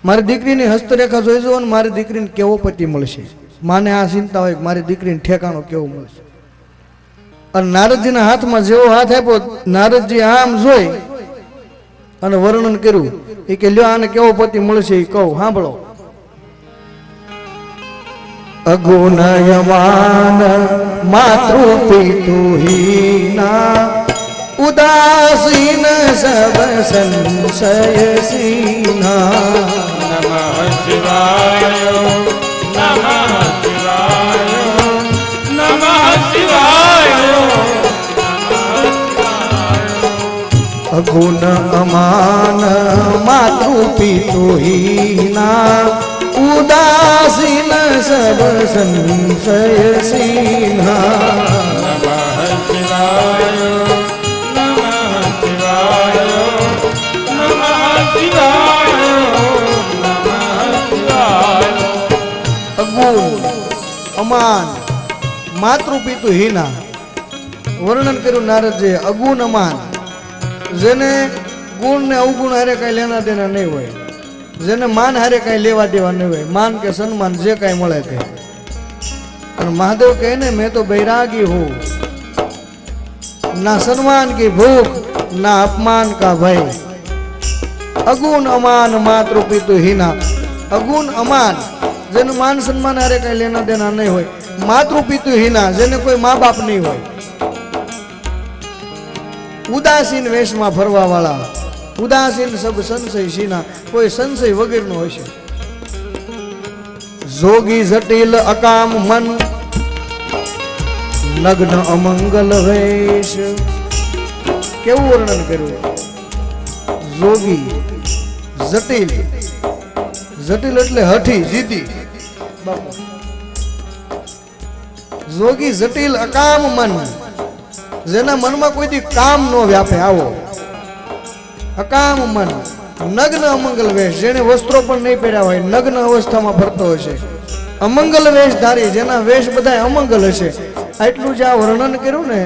મારી દીકરીની હસ્તરેખા જોઈ જો ને મારી દીકરીને કેવો પતિ મળશે. માને આ ચિંતા હોય કે મારી દીકરીને ઠેકાણો કેવો મળશે. અને નારદજીના હાથમાં જેવો હાથ આપ્યો, નારદજી આમ જોઈ અને વર્ણન કર્યું. એ કે લ્યો આને કેવો પતિ મળશે એ કહું, સાંભળો. અગુણયમાન માતૃ પિતુહીના सब संशय सीना। नमः शिवाय नमः शिवाय नमः शिवाय अगुण अमान मातृ पितुहीना उदासीन सब संशय सीना। नमः शिवाय नमः शिवाय नमः शिवाय नमः शिवाय अगुण अमान मातृ पितुहीना वर्णन કર્યું નારદજીએ અગુણ અમાન જેને ગુણ ને અવગુણ હારે કઈ લેના દેના નહીં હોય, જેને માન હારે કઈ લેવા દેવા નહીં હોય, માન કે સન્માન જે કઈ મળે તે। અને મહાદેવ કહે ને मैं तो बैरागी हूँ, ना सम्मान की भूख ना अपमान का भय। अगुण अमान मातृ पितु हीना अगुण अमान જેને માન સન્માન હારે કઈ લેના દેના નહીં હોય, માતૃ પિતૃ હીના જેને કોઈ મા બાપ નહીં હોય, ઉદાસીન વેશમાં ફરવા વાળા ઉદાસીન સબ સંશય સીના કોઈ સંશય વગરનો હશે। જોગી જટિલ અકામ મન નગ્ન અમંગલ વેશ। કેવું વર્ણન કર્યું? જોગી જટિલ જટિલ એટલે હઠી જીદી। જોગી જટિલ અકામ મન જેના મનમાં કોઈ દી કામ નો વ્યાપે આવો અકામ મન। નગ્ન અમંગલ વેશ જેને વસ્ત્રો પણ નહીં પહેર્યા હોય, નગ્ન અવસ્થામાં ફરતો હશે। અમંગલ વેશ ધારી જેના વેશ બધા અમંગલ હશે। આટલું જે આ વર્ણન કર્યું ને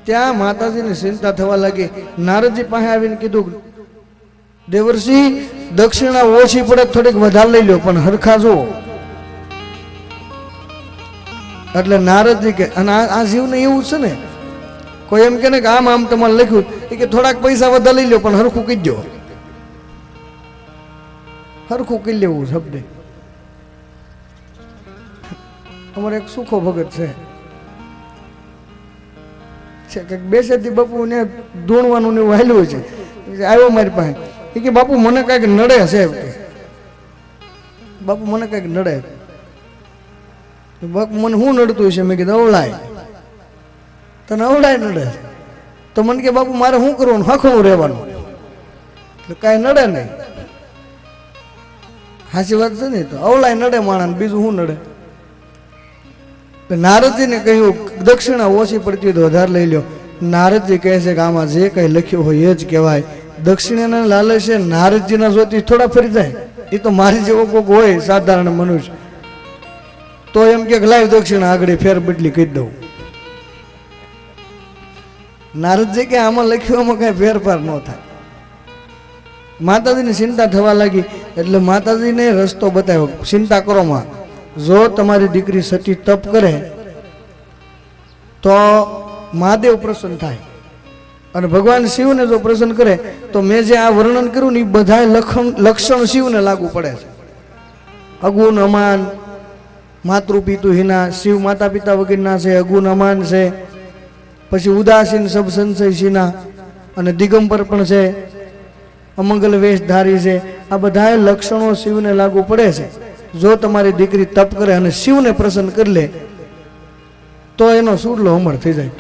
ત્યાં માતાજીની ચિંતા થવા લાગી। નારદજી પાસે આવીને કીધું દેવર્ષિ દક્ષિણા ઓછી પડે થોડીક વધારે લઈ લો પણ હરખા જો। એટલે નારદજી કે અને આ જીવને એવું છે ને કોઈ એમ કે ને કે આમ આમ તમારે લખ્યું કે થોડાક પૈસા વધારે લઈ લો પણ હરખું કહી દો, હરખું કહી લેવું શબ્દ। અમારે એક સુખો ભગત છે કે બેસેથી બાપુ ને ધૂણવાનું ને એવું હાલ્યું છે, આવ્યો મારી પાસે એ કે બાપુ મને કઈક નડે છે, બાપુ મને કઈક નડે, બાપુ મને શું નડતું છે? મેં કીધું અવળાય। તને અવળાય નડે તો મને કે બાપુ મારે શું કરવાનું? હખણું રહેવાનું, એટલે કાંઈ નડે નહીં। સાચી વાત છે ને? તો અવળાય નડે માણસ, બીજું શું નડે? નારદજીને કહ્યું દક્ષિણા ઓછી પડતી તો વધારે લઈ લો। નારદજી કહે છે કે આમાં જે કઈ લખ્યું હોય એ જ કહેવાય। દક્ષિણાના લાલચે નારદજીના જોતી થોડા ફરી જાય, એ તો મારી જેવો કોઈક હોય સાધારણ મનુષ્ય તો એમ કે લાઈવ દક્ષિણા આગળ ફેર બદલી કહી દઉં। નારદજી કે આમાં લખ્યું આમાં કઈ ફેરફાર ન થાય। માતાજીની ચિંતા થવા લાગી એટલે માતાજીને રસ્તો બતાવ્યો, ચિંતા કરો માં, જો તમારી દીકરી સતી તપ કરે તો મહાદેવ પ્રસન્ન થાય, અને ભગવાન શિવને જો પ્રસન્ન કરે તો મેં જે આ વર્ણન કર્યું ને એ બધા લક્ષણ શિવને લાગુ પડે છે। અગુણ અમાન માતૃ પિતુ હીના શિવ માતા પિતા વગરના છે, અગુણ અમાન છે, પછી ઉદાસીન સબ સંશય સીના અને દિગંબર પણ છે, અમંગલ વેશ ધારી છે। આ બધા લક્ષણો શિવને લાગુ પડે છે। જો તમારી દીકરી તપ કરે અને શિવને પ્રસન્ન કરી લે તો એનો સુરલો અમર થઈ જાય।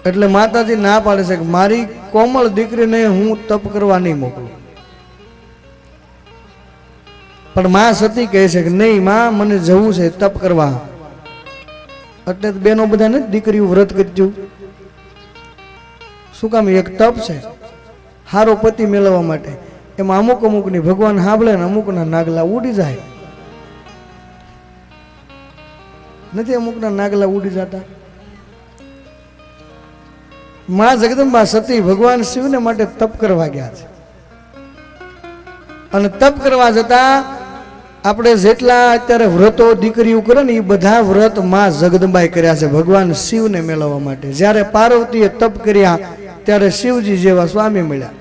એટલે માતાજી ના પાડે છે કે મારી કોમળ દીકરીને હું તપ કરવા નહીં મોકલું, પણ માં સતી કહે છે કે નહીં માં મને જવું છે તપ કરવા। એટલે બેનો બધા ને દીકરીઓ વ્રત કરજો, શું કામ? એક તપ છે હારો પતિ મેળવવા માટે। એમાં અમુક અમુકની ભગવાન સાંભળે ને અમુકના નાગલા ઉડી જાય, નથી અમુકના નાગલા ઉડી જતા। માં જગદંબા સતી ભગવાન શિવને માટે તપ કરવા ગયા છે, અને તપ કરવા જતા આપણે જેટલા અત્યારે વ્રતો દીકરીઓ કરે ને એ બધા વ્રત માં જગદંબાએ કર્યા છે ભગવાન શિવને મેળવવા માટે। જ્યારે પાર્વતીએ તપ કર્યા ત્યારે શિવજી જેવા સ્વામી મળ્યા।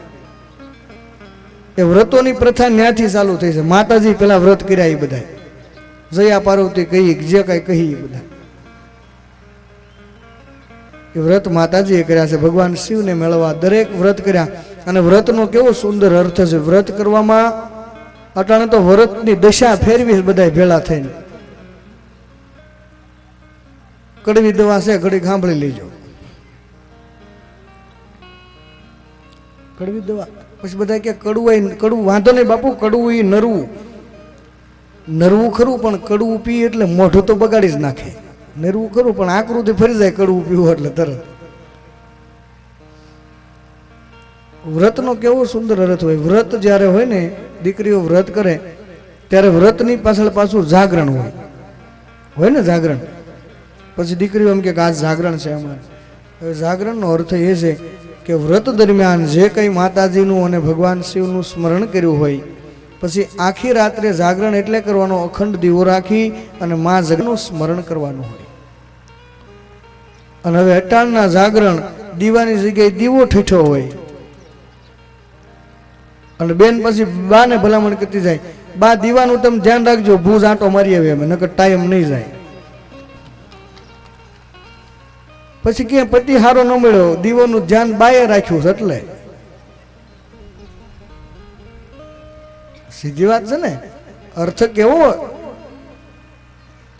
એ વ્રતોની પ્રથા ન્યાથી ચાલુ થઈ છે। માતાજી પેલા વ્રત કર્યા એ બધા, જયા પાર્વતી કહી જે કઈ કહી એ બધા, એ વ્રત માતાજીએ કર્યા છે ભગવાન શિવને મેળવવા દરેક વ્રત કર્યા અને વ્રતનો કેવો સુંદર અર્થ છે વ્રત કરવામાં અટાણે તો વ્રતની દશા ફેરવી બધા ભેળા થઈને કડવી દવા છે ઘડી સાંભળી લેજો કડવી દવા પછી બધા કે કડવું વાંધો નહીં બાપુ કડવું એ નરવું ખરું પણ કડવું પી એટલે મોઢું તો બગાડી જ નાખે નરવું ખરું પણ આકૃતિ ફરી જાય કડવું પીવું એટલે તરત વ્રતનો કેવો સુંદર અર્થ હોય વ્રત જ્યારે હોય ને દીકરીઓ વ્રત કરે ત્યારે વ્રતની પાછળ પાછું જાગરણ હોય ને જાગરણ પછી દીકરીઓ એમ કે આ જાગરણ છે અમારે હવે જાગરણનો અર્થ એ છે કે વ્રત દરમિયાન જે કંઈ માતાજીનું અને ભગવાન શિવનું સ્મરણ કર્યું હોય પછી આખી રાત્રે જાગરણ એટલે કરવાનો અખંડ દીવો રાખી અને મા જગનું સ્મરણ કરવાનું હોય અને હવે અટાણના જાગરણ દીવાની જગ્યાએ દીવો ઠેઠો હોય અને બેન પછી બાને ભલામણ કરતી જાય બા દીવાનું તમે ધ્યાન રાખજો ભૂજ આંટો મારી આવે અમે નકર ટાઈમ નહીં જાય પછી ક્યાં પતિ હારો ન મળ્યો દીવાનું ધ્યાન બાએ રાખ્યું છે એટલે સીધી વાત છે ને અર્થ કેવો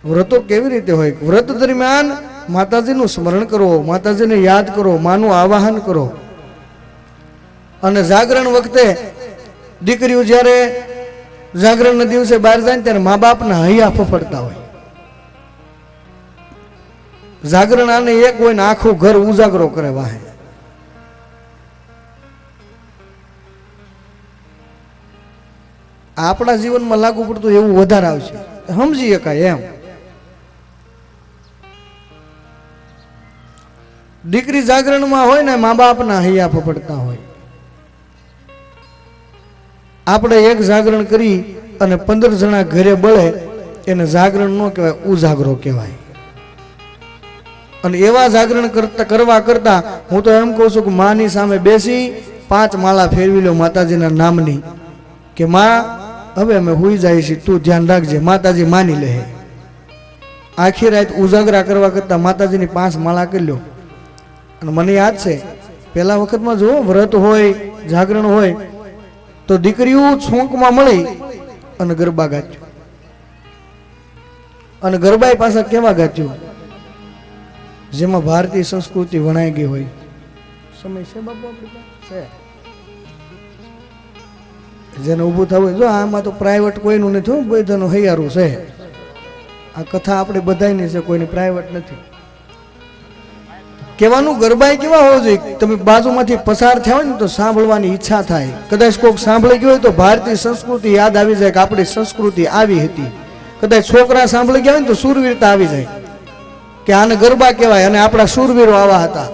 વ્રતો કેવી રીતે હોય વ્રત દરમિયાન માતાજીનું સ્મરણ કરો માતાજીને યાદ કરો માનું આવાહન કરો અને જાગરણ વખતે દીકરીઓ જ્યારે જાગરણના દિવસે બહાર જાય ત્યારે મા બાપના હૈયા ફફડતા હોય જાગરણ આને એક હોય ને આખું ઘર ઉજાગરો કરે વાહે આપણા જીવનમાં લાગુ પડતું એવું વધારે આવશે સમજી શકાય એમ દીકરી જાગરણમાં હોય ને મા બાપના હૈયા ફફડતા હોય આપણે એક જાગરણ કરી અને 15 જણા ઘરે બળે એને જાગરણ ન કહેવાય ઉજાગરો કહેવાય અને એવા જાગરણ કરવા કરતા હું તો એમ કહું છું કે માની સામે બેસી 5 માળા ફેરવી લો માતાજીના નામની કે માં હવે અમે હુઈ જાય છે તું ધ્યાન રાખજે માતાજી માની લે આખી રાત ઉજાગરા કરવા કરતા માતાજીની 5 માળા કરી લો અને મને યાદ છે પહેલા વખતમાં જો વ્રત હોય જાગરણ હોય તો દીકરીઓ છોંકમાં મળી અને ગરબા ગાચ્યું અને ગરબા પાછા કેવા ગાચ્યું જેમાં ભારતીય સંસ્કૃતિ વણાઈ ગઈ હોય સમય છે બાપુ આપણી પાસે છે જેને ઊભું થવું જો આમાં તો પ્રાઇવેટ કોઈનું નથી બધાનું હૈયારું છે આ કથા આપણે બધાની છે કોઈની પ્રાઇવેટ નથી કહેવાનું ગરબા કેવા હોવો જોઈએ તમે બાજુમાંથી પસાર થયા હોય ને તો સાંભળવાની ઈચ્છા થાય કદાચ કોઈક સાંભળી ગયું હોય તો ભારતીય સંસ્કૃતિ યાદ આવી જાય કે આપણી સંસ્કૃતિ આવી હતી કદાચ છોકરા સાંભળી ગયા હોય ને તો શૂરવીરતા આવી જાય કે આને ગરબા કહેવાય અને આપણા શૂરવીરો આવા હતા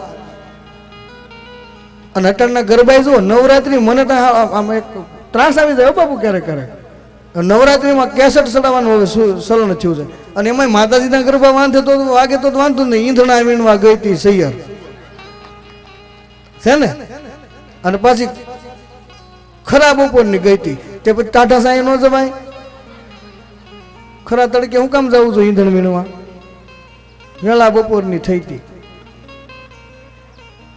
અને અટણના ગરબા જો નવરાત્રી મને તો આમ એક ત્રાસ આવી જાય બાપુ ક્યારેક ક્યારેક નવરાત્રીમાં કેસેટ ચડાવવાનું હવે ચલણ થયું છે અને એમાં માતાજીના ગરબા વાંધે તો વાગે તો વાંધો નહીં ઈંધણા વીણવા ગઈ હતી સૈયર છે ને અને પાછી ખરાબ ઉપરની ગઈ હતી તે પછી ટાઢા સાંઈ ન જવાય ખરા તડકે હું કામ જવું છું ઈંધણ વીણવા વેળા બપોરની થઈ હતી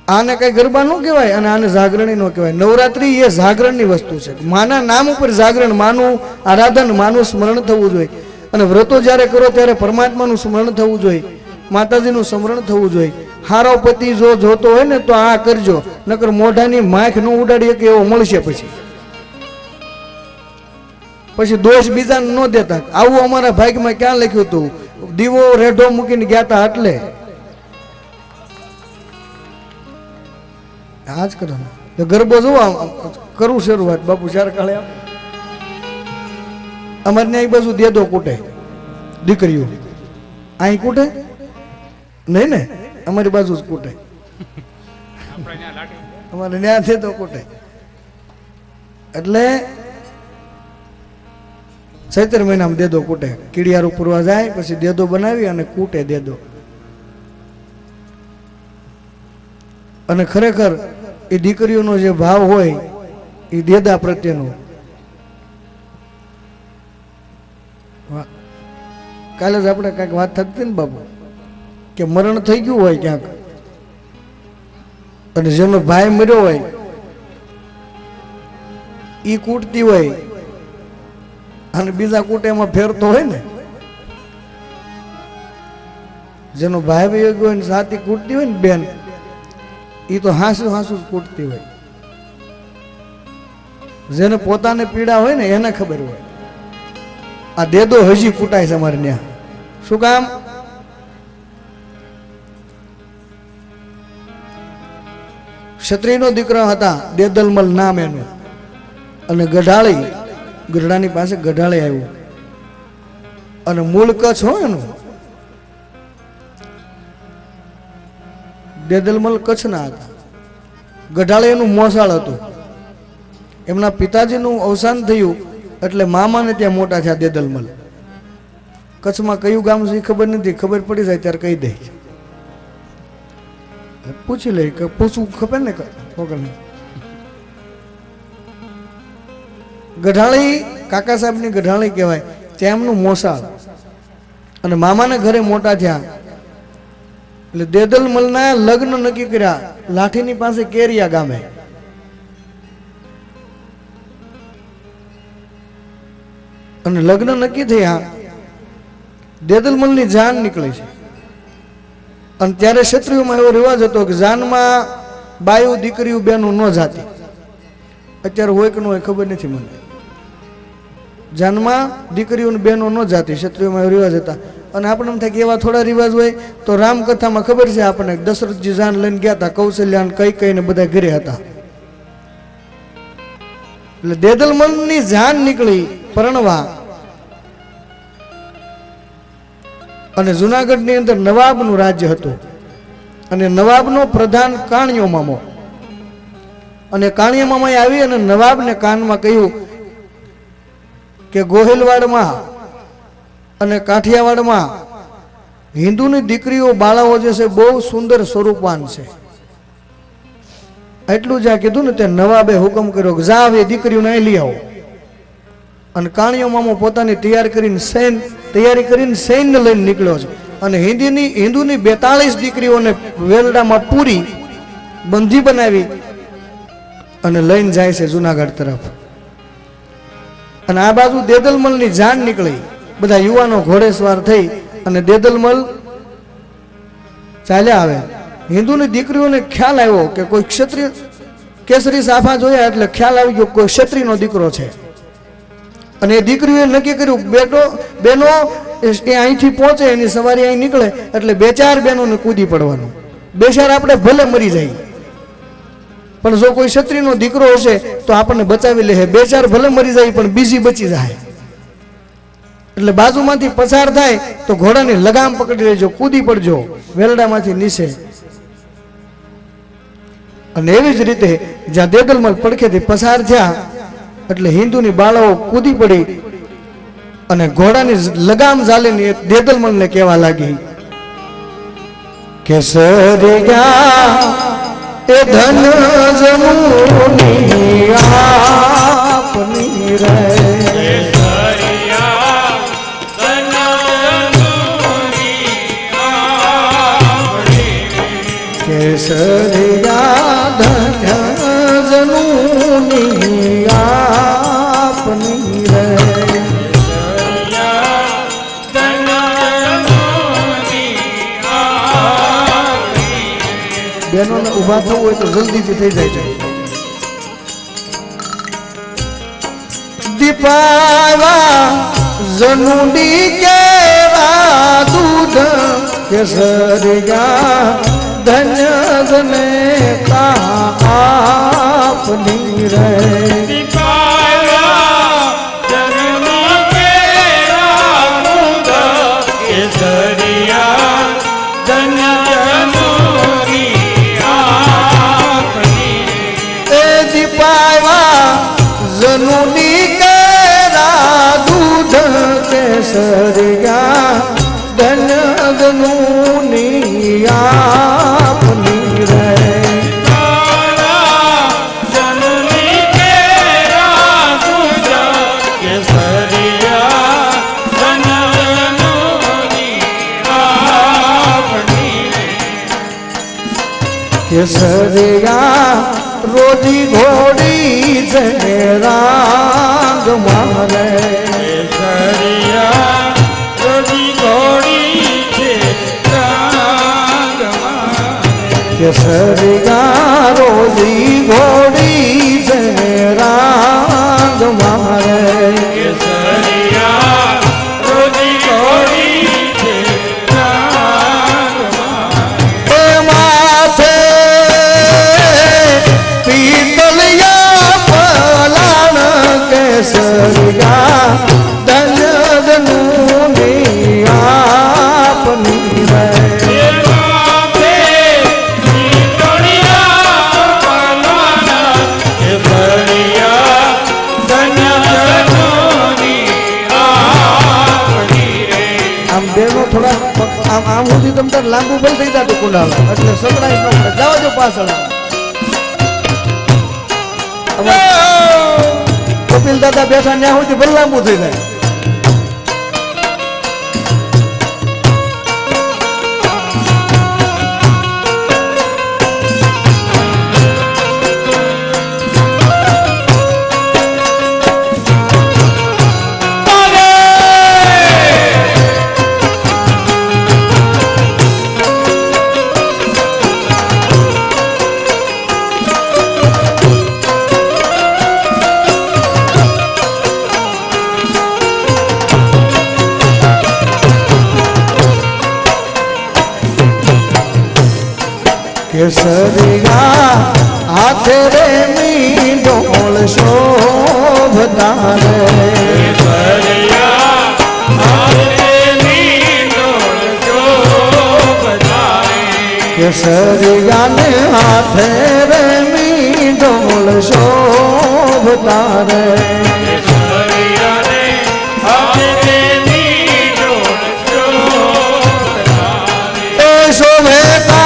આને કઈ ગરબા ન કહેવાય અને આને જાગરણી ન કહેવાય નવરાત્રી એ જાગરણની વસ્તુ છે માના નામ ઉપર જાગરણ માનું આરાધન માનું સ્મરણ થવું જોઈએ અને વ્રતો જ્યારે કરો ત્યારે પરમાત્માનું સ્મરણ થવું જોઈએ માતાજીનું સ્મરણ થવું જોઈએ હારો પતિ જો જોતો હોય ને તો આ કરજો નકર મોઢાની માખ ન ઉડાડીએ કે એવો મળશે પછી દોષ બીજાને ન દેતા આવું અમારા ભાગમાં ક્યાં લખ્યું હતું દીવો રેઢો મૂકીને ગયા હતા એટલે આજ કરો ગરબો જોવા કરું શરૂઆત બાપુ ચાર કાળે અમારે ત્યાં બાજુ દેદો કૂટે દીકરીઓ અહીં કૂટે નહીં ને અમારી બાજુ જ કૂટે અમારે ત્યાં દેદો કૂટે એટલે ચૈત્ર મહિનામાં દેદો કૂટે કીડિયારું પૂરવા જાય પછી દેદો બનાવી અને કૂટે દેદો અને ખરેખર એ દીકરીઓનો જે ભાવ હોય એ દેદા પ્રત્યેનો કાલે જ આપણે કાંઈક વાત થતી ને બાબુ કે મરણ થઈ ગયું હોય ક્યાંક અને જેનો ભાઈ મર્યો હોય ઈ કૂટતી હોય અને બીજા કૂટે એમાં ફેરતો હોય ને, જેનો ભાઈ વયો ગયો હોય ને સાથી કૂટતી હોય ને બેન, ઈ તો હાસુ હાસુ જ કૂટતી હોય. જેને પોતાને પીડા હોય ને એને ખબર હોય આ દેદો હજી કૂટાય છે અમારે ત્યાં. શું કામ? ક્ષત્રિયનો દીકરો હતા દેદલમલ નામ એનું, અને ગઢાની પાસે ગઢાળી આવ્યો અને મૂળ કચ્છ હોય એનું. દેદલમલ કચ્છના હતા, ગઢાળી એનું મોસાળ હતું. એમના પિતાજીનું અવસાન થયું એટલે મામાને ત્યાં મોટા થયા દેદલમલ. કચ્છમાં કયું ગામ છે એ ખબર નથી, ખબર પડી જાય ત્યારે કહી દે. પૂછી લે કે પૂછવું ખબર ને કોકને. ગઢાળી કાકા સાહેબની ગઢાળી કહેવાય, ત્યાં એમનું મોસાળ અને મામાના ઘરે મોટા થયા. એટલે દેદલમલના લગ્ન નક્કી કર્યા લાઠીની પાસે કેરિયા ગામે. અને લગ્ન નક્કી થયા, દેદલમલની જાન નીકળી છે. અને ત્યારે ક્ષત્રિયોમાં એવો રિવાજ હતો કે જાનમાં બાયું દીકરીઓ બેનો ન જાતી. અત્યારે હોય કે ન હોય ખબર નથી મને. જાનમાં દીકરીઓ બહેનો ન જાતી, ક્ષત્રિયોમાં એવો રિવાજ હતા. અને આપણે એમ થાય કે એવા થોડા રિવાજ હોય તો રામકથામાં ખબર છે આપણને, દશરથજી જાન લઈને ગયા હતા, કૌશલ્યાન કઈ ને બધા ઘરે હતા. એટલે દેદલમલની જાન નીકળી પરણવા. અને જુનાગઢની અંદર નવાબનું રાજ્ય હતું અને નવાબનો પ્રધાન કાણિયો મામો. અને કાણિયા મામાએ આવી અને નવાબને કાનમાં કહ્યું કે ગોહિલવાડમાં અને કાઠિયાવાડમાં હિન્દુની દીકરીઓ બાળાઓ જે છે બહુ સુંદર સ્વરૂપવાન છે. એટલું જ્યાં કીધું ને તે નવાબે હુકમ કર્યો કે જાવ એ દીકરીઓને અહીં લઈ આવો. અને કાણિયો મામો પોતાની તૈયારી કરીને સૈન્ય લઈને નીકળ્યો છે. અને હિન્દુની 42 દીકરીઓને વેલડામાં પૂરી બંધી બનાવી અને લઈને જાય છે જુનાગઢ તરફ. અને આ બાજુ દેદલમલની જાન નીકળી, બધા યુવાનો ઘોડેસવાર થઈ અને દેદલમલ ચાલ્યા આવે. હિન્દુની દીકરીઓને ખ્યાલ આવ્યો કે કોઈ ક્ષત્રિય કેસરી સાફા જોયા એટલે ખ્યાલ આવી ગયો કોઈ ક્ષત્રિયનો દીકરો છે. અને એ દીકરીઓએ નક્કી કર્યું બેનો એ અહીંથી પહોંચે એની સવારી અહીં નીકળે એટલે 2-4 બહેનોને કૂદી પડવાનું. 2-4 આપણે ભલે મરી જાય પણ જો કોઈ ક્ષત્રિયનો દીકરો હશે તો આપણને બચાવી લે. 2-4 ભલે મરી જાય પણ બીજી બચી જાય. એટલે બાજુમાંથી પસાર થાય તો ઘોડાની લગામ પકડી લેજો, કૂદી પડજો વેલડામાંથી નીચે. અને એવી જ રીતે જ્યાં દેદલમલ પડખેથી પસાર થયા એટલે હિન્દુની બાળાઓ કૂદી પડી અને ઘોડાની લગામ ઝાલીને દેદલમલને કહેવા લાગી કે સરિયા એ ધન જમુની આપની રે. કેસરિયા ધન્ય જનુની આપની રે. બહેનોને ઊભા થવું હોય તો જલ્દીથી થઈ જાય છે. દીપાવા જનુની કેવા દૂધ કેસરિયા ધન્ય જને આપની રે. જનુની કેરા દૂધ કેસરિયા ધન્ય જનુની આપની રે. જનુની કેરા દૂધ કેસરિયા ધન્ય જનુની આપની રે. કેસરિયા केसरिया रोजी घोड़ी से राग मारे केसरिया रोजी घोड़ी से राग मारे केसरिया रोजी घोड़ी से राग मारे केसरिया रोजी घोड़ी से राग मारे माथे पीतलिया पलाण केसरिया धन धनूनी आपनी ये माथे सीतोड़िया पलाना केसरिया धन धनूनी आपनी रे આમ બેનો થોડા આમ સુધી તમ તાર લાંબુ બલ થઈ જાતું કુંડાળા એટલે સગડાઈ ન પડે જાવા જો પાછળ કપિલ દાદા બેઠા ન્યા સુધી બલ લાંબુ થઈ જાય केसरिया हाथे रे मींडोल शोभता रे केसरिया हाथे मींडोल शोभता रे केसरिया ने हाथे रे मींडोल शोभता रे केसरिया ने हाथे मींडोल शोभता रे ए शोभता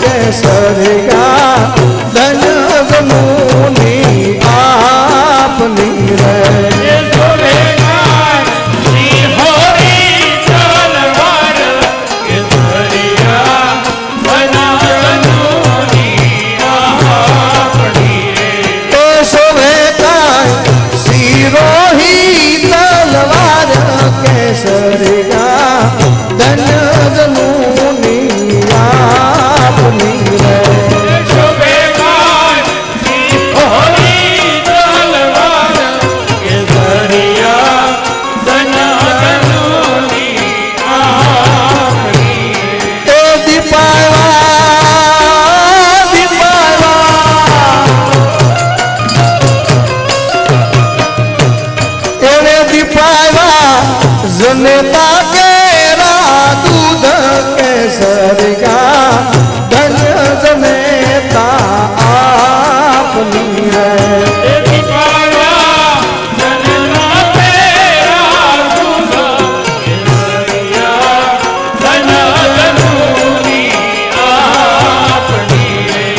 केसरिया धन धनूनी आपनी रे केसरिया सिंहोरी तलवार केसरिया धन धनूनी आपनी रे तो शोभता सिरोही तलवार केसरिया धन धनूनी आपनी रे शोभेगार सिंहोरी तलवार केसरिया धन धनूनी आपनी रे ए दीपावा दीपावा एने दीपावा जनेता केरा दूध केसरिया धन जनेता आपनी है देवी पावा जनना तेरा दूध केसरिया धन धनूनी आपनी रे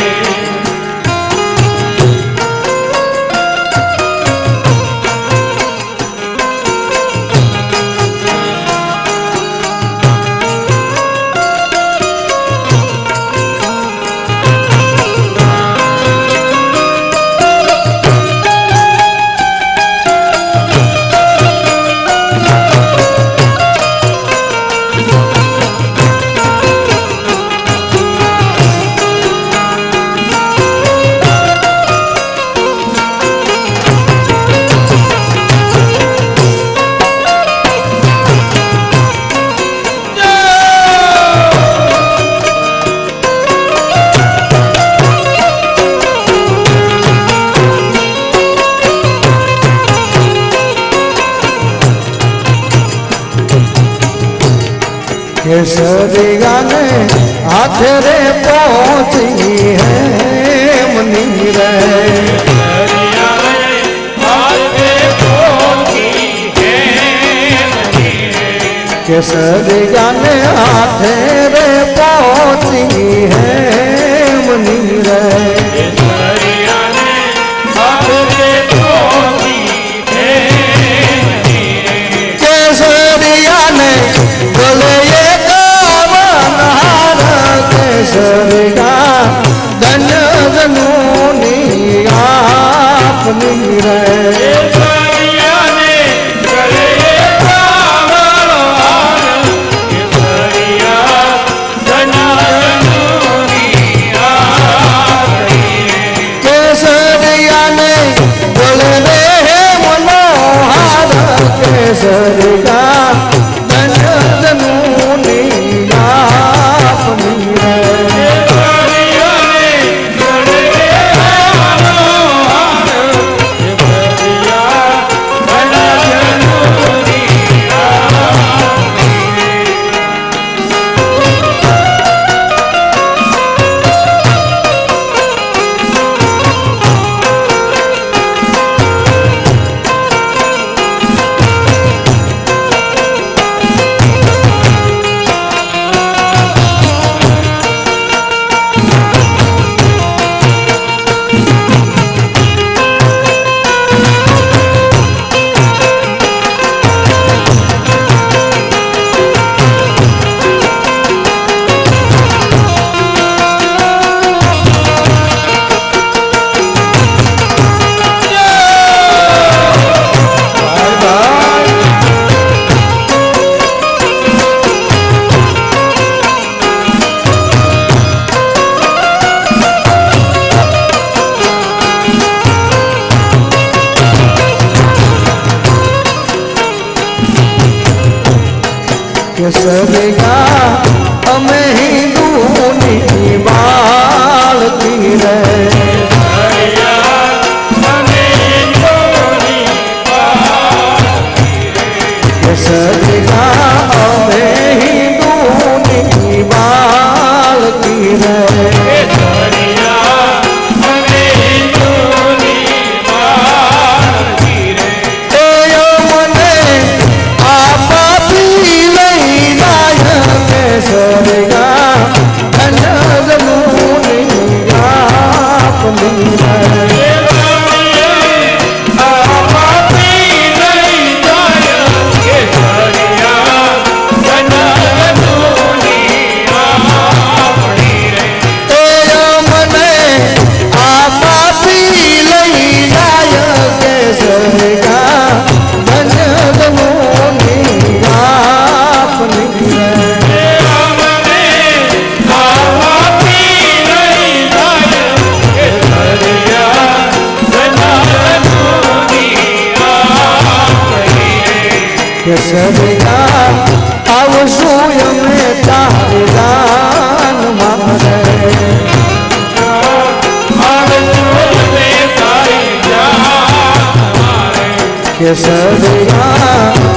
केसरिया ने हाथ रे पहुंची है मनी रे केसरिया आगे पहुंची है मनी रे केसरिया ने हाथ रे पहुंची है मनी આપની રે કેસરિયાને ગળે કાવડો હાર, કેસરિયા જનાર્દનોની આરતી. કેસરિયાને ગળે રે મનોહાર કેસરિયા જનાર્દનોની આપની રે કેસરિયાને ગળે મનોહાર, કેસરિયા જનાર્દનોની કેસરિયા અમે હિન્દુની બાળકી રે કેસરિયા અમે હિન્દુની બાળકી રે કેસરિયા આવશું અમે તારે દાન મારે કેસરિયા